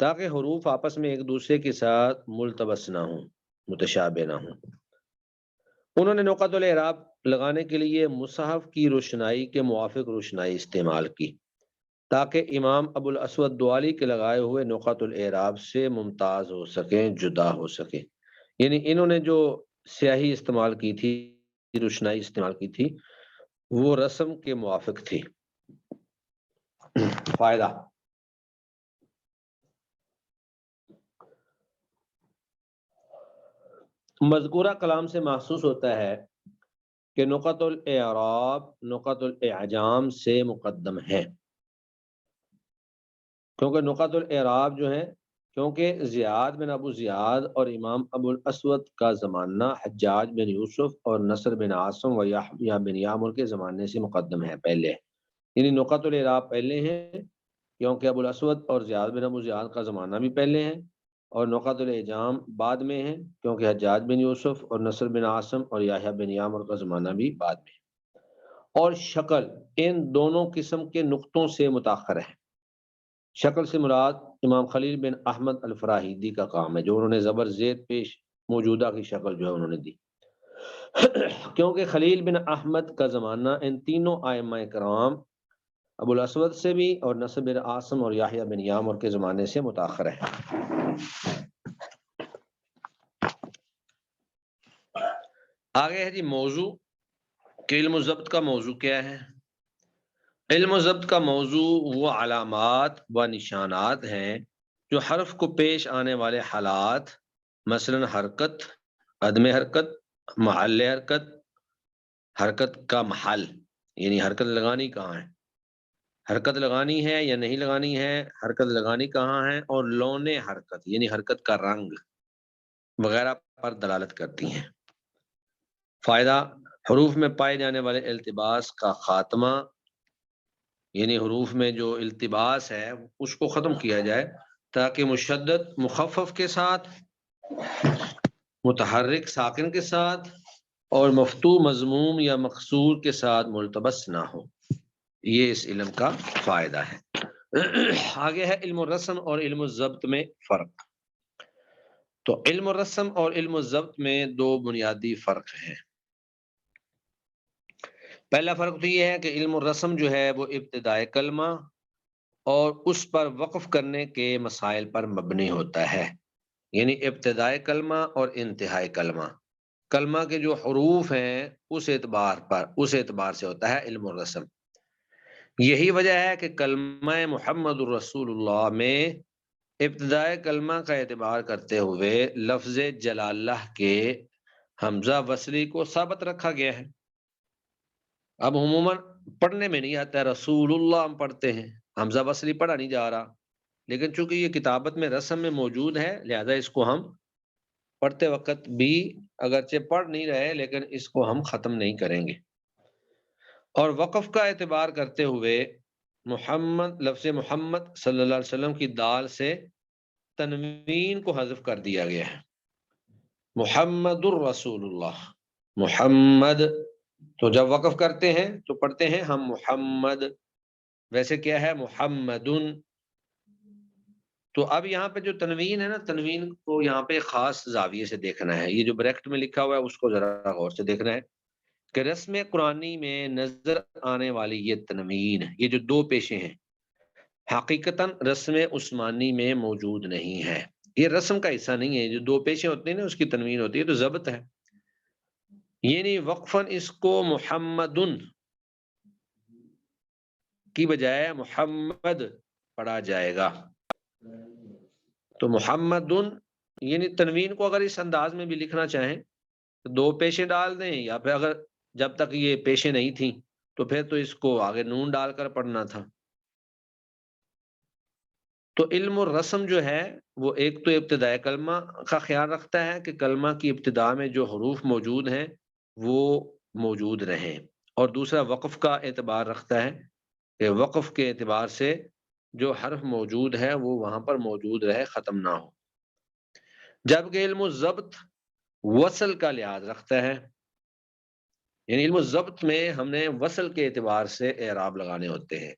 تاکہ حروف آپس میں ایک دوسرے کے ساتھ ملتبس نہ ہوں، متشابہ نہ ہوں۔ انہوں نے نقط الاعراب لگانے کے لیے مصحف کی روشنائی کے موافق روشنائی استعمال کی تاکہ امام ابو الاسود دوالی کے لگائے ہوئے نقط الاعراب سے ممتاز ہو سکیں، جدا ہو سکیں، یعنی انہوں نے جو سیاہی استعمال کی تھی، روشنائی استعمال کی تھی، وہ رسم کے موافق تھی۔ فائدہ، مذکورہ کلام سے محسوس ہوتا ہے کہ نقط الاعراب نقط الاعجام سے مقدم ہے، کیونکہ نقط الاعراب جو ہے کیونکہ زیاد بن ابو زیاد اور امام ابو الاسود کا زمانہ حجاج بن یوسف اور نصر بن عاصم و یحییٰ بن یامر کے زمانے سے مقدم ہے، پہلے، یعنی نقط الاعراب پہلے ہیں کیونکہ ابو الاسود اور زیاد بن ابو زیاد کا زمانہ بھی پہلے ہیں، اور نقط الاعجام بعد میں ہیں کیونکہ حجاج بن یوسف اور نصر بن عاصم اور یحییٰ بن یامر کا زمانہ بھی بعد میں، اور شکل ان دونوں قسم کے نقطوں سے متاخر ہے۔ شکل سے مراد امام خلیل بن احمد الفراہیدی کا کام ہے، جو انہوں نے زبر زید پیش موجودہ کی شکل جو ہے انہوں نے دی، کیونکہ خلیل بن احمد کا زمانہ ان تینوں ائمہ کرام ابو الاسود سے بھی اور نصر بن عاصم اور یحییٰ بن یعمر کے زمانے سے متاخر ہے۔ آگے ہے جی موضوع کہ علم و ضبط کا موضوع کیا ہے۔ علم و ضبط کا موضوع وہ علامات و نشانات ہیں جو حرف کو پیش آنے والے حالات، مثلا حرکت، عدم حرکت، محل حرکت، حرکت کا محل یعنی حرکت لگانی کہاں ہے، حرکت لگانی ہے یا نہیں لگانی ہے، حرکت لگانی کہاں ہے، اور لون حرکت یعنی حرکت کا رنگ وغیرہ پر دلالت کرتی ہیں۔ فائدہ، حروف میں پائے جانے والے التباس کا خاتمہ، یعنی حروف میں جو التباس ہے اس کو ختم کیا جائے تاکہ مشدد مخفف کے ساتھ، متحرک ساکن کے ساتھ اور مفتوح مضموم یا مقصور کے ساتھ ملتبس نہ ہو، یہ اس علم کا فائدہ ہے۔ آگے ہے علم الرسم اور علم الضبط میں فرق۔ تو علم الرسم اور علم الضبط میں دو بنیادی فرق ہیں۔ پہلا فرق تو یہ ہے کہ علم الرسم جو ہے وہ ابتدائے کلمہ اور اس پر وقف کرنے کے مسائل پر مبنی ہوتا ہے، یعنی ابتدائے کلمہ اور انتہائی کلمہ، کلمہ کے جو حروف ہیں اس اعتبار سے ہوتا ہے علم الرسم۔ یہی وجہ ہے کہ کلمہ محمد الرسول اللہ میں ابتدائے کلمہ کا اعتبار کرتے ہوئے لفظ جلالہ کے حمزہ وصلی کو ثابت رکھا گیا ہے۔ اب عموماً پڑھنے میں نہیں آتا ہے، رسول اللہ ہم پڑھتے ہیں، حمزہ وصلی پڑھا نہیں جا رہا، لیکن چونکہ یہ کتابت میں رسم میں موجود ہے لہذا اس کو ہم پڑھتے وقت بھی اگرچہ پڑھ نہیں رہے لیکن اس کو ہم ختم نہیں کریں گے۔ اور وقف کا اعتبار کرتے ہوئے محمد، لفظ محمد صلی اللہ علیہ وسلم کی دال سے تنوین کو حذف کر دیا گیا ہے، محمد الرسول اللہ، محمد۔ تو جب وقف کرتے ہیں تو پڑھتے ہیں ہم محمد، ویسے کیا ہے محمدن۔ تو اب یہاں پہ جو تنوین ہے نا، تنوین کو یہاں پہ خاص زاویے سے دیکھنا ہے، یہ جو بریکٹ میں لکھا ہوا ہے اس کو ذرا غور سے دیکھنا ہے کہ رسم قرآنی میں نظر آنے والی یہ تنوین، یہ جو دو پیشیں ہیں، حقیقتاً رسم عثمانی میں موجود نہیں ہے، یہ رسم کا حصہ نہیں ہے۔ جو دو پیشیں ہوتی ہیں نا اس کی تنوین ہوتی ہے تو ضبط ہے، یعنی وقفاً اس کو محمدن کی بجائے محمد پڑھا جائے گا۔ تو محمدن یعنی تنوین کو اگر اس انداز میں بھی لکھنا چاہیں تو دو پیشیں ڈال دیں، یا پھر اگر جب تک یہ پیشیں نہیں تھیں تو پھر تو اس کو آگے نون ڈال کر پڑھنا تھا۔ تو علم الرسم جو ہے وہ ایک تو ابتدائے کلمہ کا خیال رکھتا ہے کہ کلمہ کی ابتدا میں جو حروف موجود ہیں وہ موجود رہیں، اور دوسرا وقف کا اعتبار رکھتا ہے کہ وقف کے اعتبار سے جو حرف موجود ہے وہ وہاں پر موجود رہے، ختم نہ ہو۔ جبکہ علم الضبط وصل کا لحاظ رکھتا ہے، یعنی علم الضبط میں ہم نے وصل کے اعتبار سے اعراب لگانے ہوتے ہیں،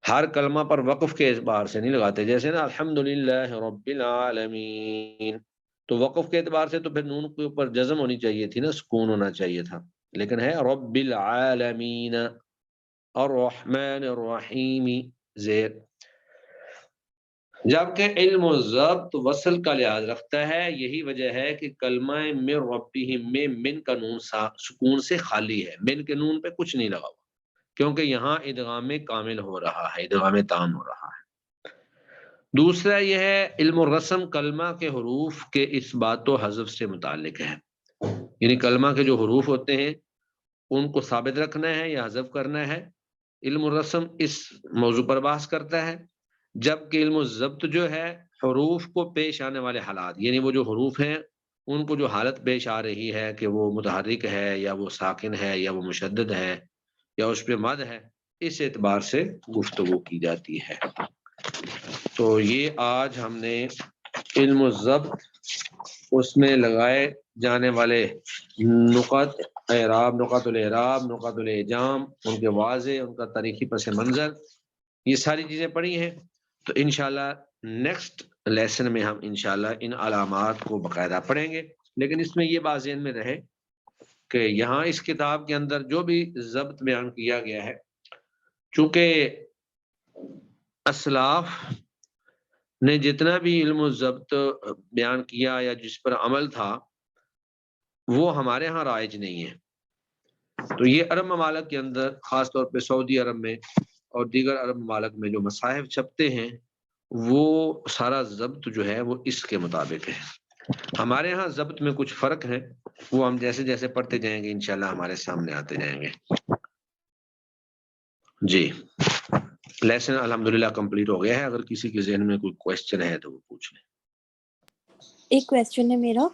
ہر کلمہ پر وقف کے اعتبار سے نہیں لگاتے۔ جیسے نا الحمدللہ رب العالمین، تو وقف کے اعتبار سے تو پھر نون کے اوپر جزم ہونی چاہیے تھی نا، سکون ہونا چاہیے تھا، لیکن ہے رب العالمین، الرحمن الرحیم زیر۔ جبکہ علم الضبط وصل کا لحاظ رکھتا ہے، یہی وجہ ہے کہ کلمہ من ربہم میں من کا نون سکون سے خالی ہے، من کے نون پہ کچھ نہیں لگا ہوا، کیونکہ یہاں ادغام کامل ہو رہا ہے، ادغام تام ہو رہا ہے۔ دوسرا یہ ہے علم الرسم کلمہ کے حروف کے اثبات و حذف سے متعلق ہے، یعنی کلمہ کے جو حروف ہوتے ہیں ان کو ثابت رکھنا ہے یا حذف کرنا ہے، علم الرسم اس موضوع پر بحث کرتا ہے۔ جبکہ علم الضبط جو ہے حروف کو پیش آنے والے حالات، یعنی وہ جو حروف ہیں ان کو جو حالت پیش آ رہی ہے کہ وہ متحرک ہے یا وہ ساکن ہے یا وہ مشدد ہے یا اس پہ مد ہے، اس اعتبار سے گفتگو کی جاتی ہے۔ تو یہ آج ہم نے علم الضبط اس میں لگائے جانے والے نقط اعراب، نقط الاعراب، نقط الاعجام، ان کے واضح، ان کا تاریخی پس منظر، یہ ساری چیزیں پڑھی ہیں. تو انشاءاللہ نیکسٹ لیسن میں ہم انشاءاللہ ان علامات کو باقاعدہ پڑھیں گے. لیکن اس میں یہ بات ذہن میں رہے کہ یہاں اس کتاب کے اندر جو بھی ضبط بیان کیا گیا ہے، چونکہ اسلاف نے جتنا بھی علم و ضبط بیان کیا یا جس پر عمل تھا وہ ہمارے ہاں رائج نہیں ہے. تو یہ عرب ممالک کے اندر، خاص طور پہ سعودی عرب میں اور دیگر عرب ممالک میں جو مصاحف چھپتے ہیں وہ سارا ضبط جو ہے وہ اس کے مطابق ہے. ہمارے ہاں ضبط میں کچھ فرق ہے، وہ ہم جیسے جیسے پڑھتے جائیں گے انشاءاللہ ہمارے سامنے آتے جائیں گے. جی لیسن الحمدللہ کمپلیٹ ہو گیا ہے. اگر کسی کے ذہن میں کوئی کوشچن ہے تو وہ پوچھ لیں. ایک کویسچن ہے میرا.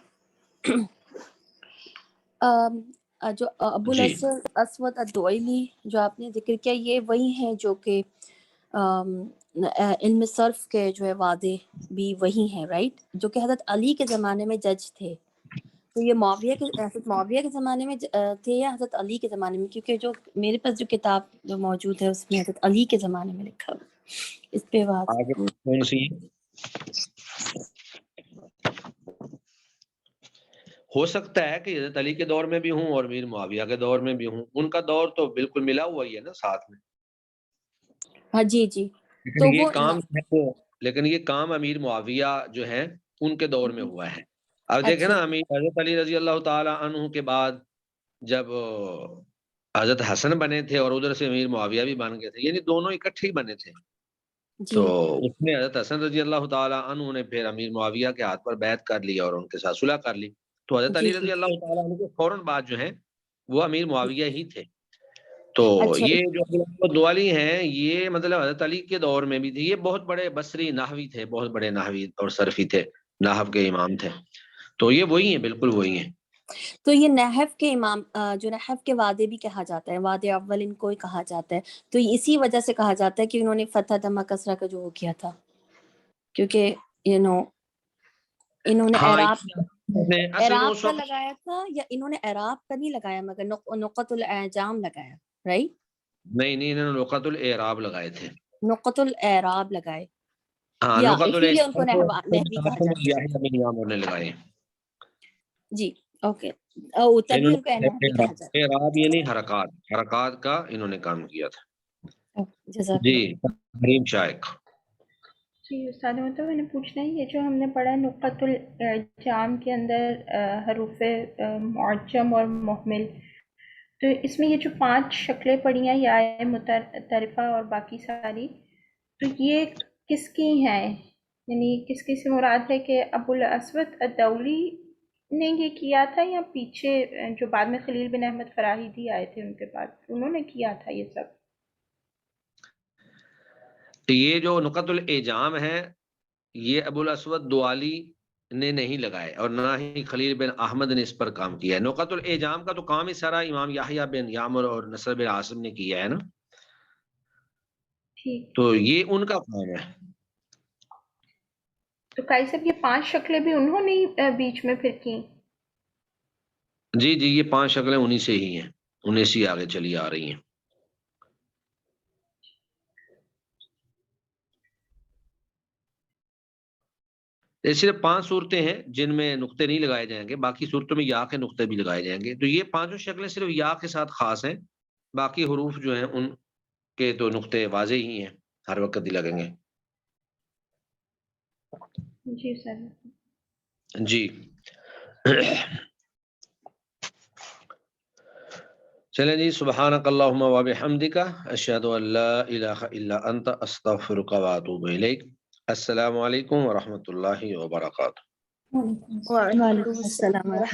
جو ابو جی الاسود الدؤلی جو آپ نے ذکر کیا، یہ وہی ہیں جو کہ علم صرف کے جو ہے وعدے بھی وہی ہیں، رائٹ؟ جو کہ حضرت علی کے زمانے میں جج تھے. تو یہ حضرت معاویہ کے زمانے میں تھے یا حضرت علی کے زمانے میں؟ کیونکہ جو میرے پاس جو کتاب جو موجود ہے اس میں حضرت علی کے زمانے میں لکھا ہوا. اس پہ بات آگے کون سی ہو سکتا ہے کہ حضرت علی کے دور میں بھی ہوں اور امیر معاویہ کے دور میں بھی ہوں. ان کا دور تو بالکل ملا ہوا ہی ہے نا ساتھ میں. ہاں جی جی. تو لیکن یہ کام امیر معاویہ جو ہے ان کے دور میں ہوا ہے. اب دیکھیں نا حضرت علی رضی اللہ تعالی عنہ کے بعد جب حضرت حسن بنے تھے اور ادھر سے امیر معاویہ بھی بن گئے تھے، یعنی دونوں اکٹھے ہی بنے تھے. تو اس میں حضرت حسن رضی اللہ تعالی عنہ نے پھر امیر معاویہ کے ہاتھ پر بیعت کر لی اور ان کے ساتھ صلح کر لی. تو حضرت علی رضی اللہ تعالی عنہ کے فوراً بعد جو ہیں وہ امیر معاویہ ہی تھے. تو یہ جو دوالی ہیں یہ مطلب حضرت علی کے دور میں بھی تھے. یہ بہت بڑے بصری نحوی تھے، بہت بڑے نحوی اور صرفی تھے، نحو کے امام تھے. تو یہ وہی ہیں، بالکل وہی ہیں. تو یہ نحو کے امام، جو نحو کے وعدے بھی کہا جاتا ہے، وعدے اول ان کو ہی کہا جاتا ہے. تو اسی وجہ سے کہا جاتا ہے کہ انہوں نے فتح دمہ کسرہ کا جو وہ کیا تھا، کیونکہ انہوں نے اعراب کا لگایا تھا، یا انہوں نے اعراب کا نہیں لگایا مگر نقط الاعجام لگایا، رائٹ؟ نہیں انہوں نے نقط الاعراب لگائے تھے. نقط الاعراب لگائے، ہاں یا نقط اسی لیے ان کو نحوی کہا جاتا ہے. نے لگائے. جی اوکے. تبھی ان کو نحوی کہا جاتا ہے. اعراب یعنی حرکات کا انہوں نے کام کیا تھا. جزاک جی حریم شائق. جی استاد مطلب میں نے پوچھنا ہے، یہ جو ہم نے پڑھا نقط الاعجام کے اندر حروف معجم اور محمل، تو اس میں یہ جو 5 شکلیں پڑھی ہیں، یا متطرفہ اور باقی ساری، تو یہ کس کی ہیں؟ یعنی کس کی سے مراد ہے کہ ابو الاسود الدؤلی نے یہ کیا تھا، یا پیچھے جو بعد میں خلیل بن احمد فراہیدی آئے تھے ان کے بعد انہوں نے کیا تھا یہ سب؟ یہ جو نقط الاعجام ہے یہ ابو الاسود دوالی نے نہیں لگائے اور نہ ہی خلیل بن احمد نے اس پر کام کیا ہے. نقط الاعجام کا تو کام ہی سارا امام یحییٰ بن یعمر اور نصر بن عاصم نے کیا ہے نا. تو یہ ان کا کام ہے. تو قاری صاحب یہ 5 شکلیں بھی انہوں نے بیچ میں پھر کی؟ جی یہ 5 شکلیں انہی سے ہی ہیں، انہی سے آگے چلی آ رہی ہیں. یہ صرف 5 صورتیں ہیں جن میں نقطے نہیں لگائے جائیں گے، باقی صورتوں میں یا کے نقطے بھی لگائے جائیں گے. تو یہ 5 شکلیں صرف یا کے ساتھ خاص ہیں، باقی حروف جو ہیں ان کے تو نقطے واضح ہی ہیں، ہر وقت ہی لگیں گے. جی سر. جی چلیں جی. سبحانک اللہم و بحمدک اشہد ان لا الہ الا انت استغفرک و اتوب الیک. السلام علیکم ورحمۃ اللہ وبرکاتہ. وعلیکم السلام ورحمۃ اللہ.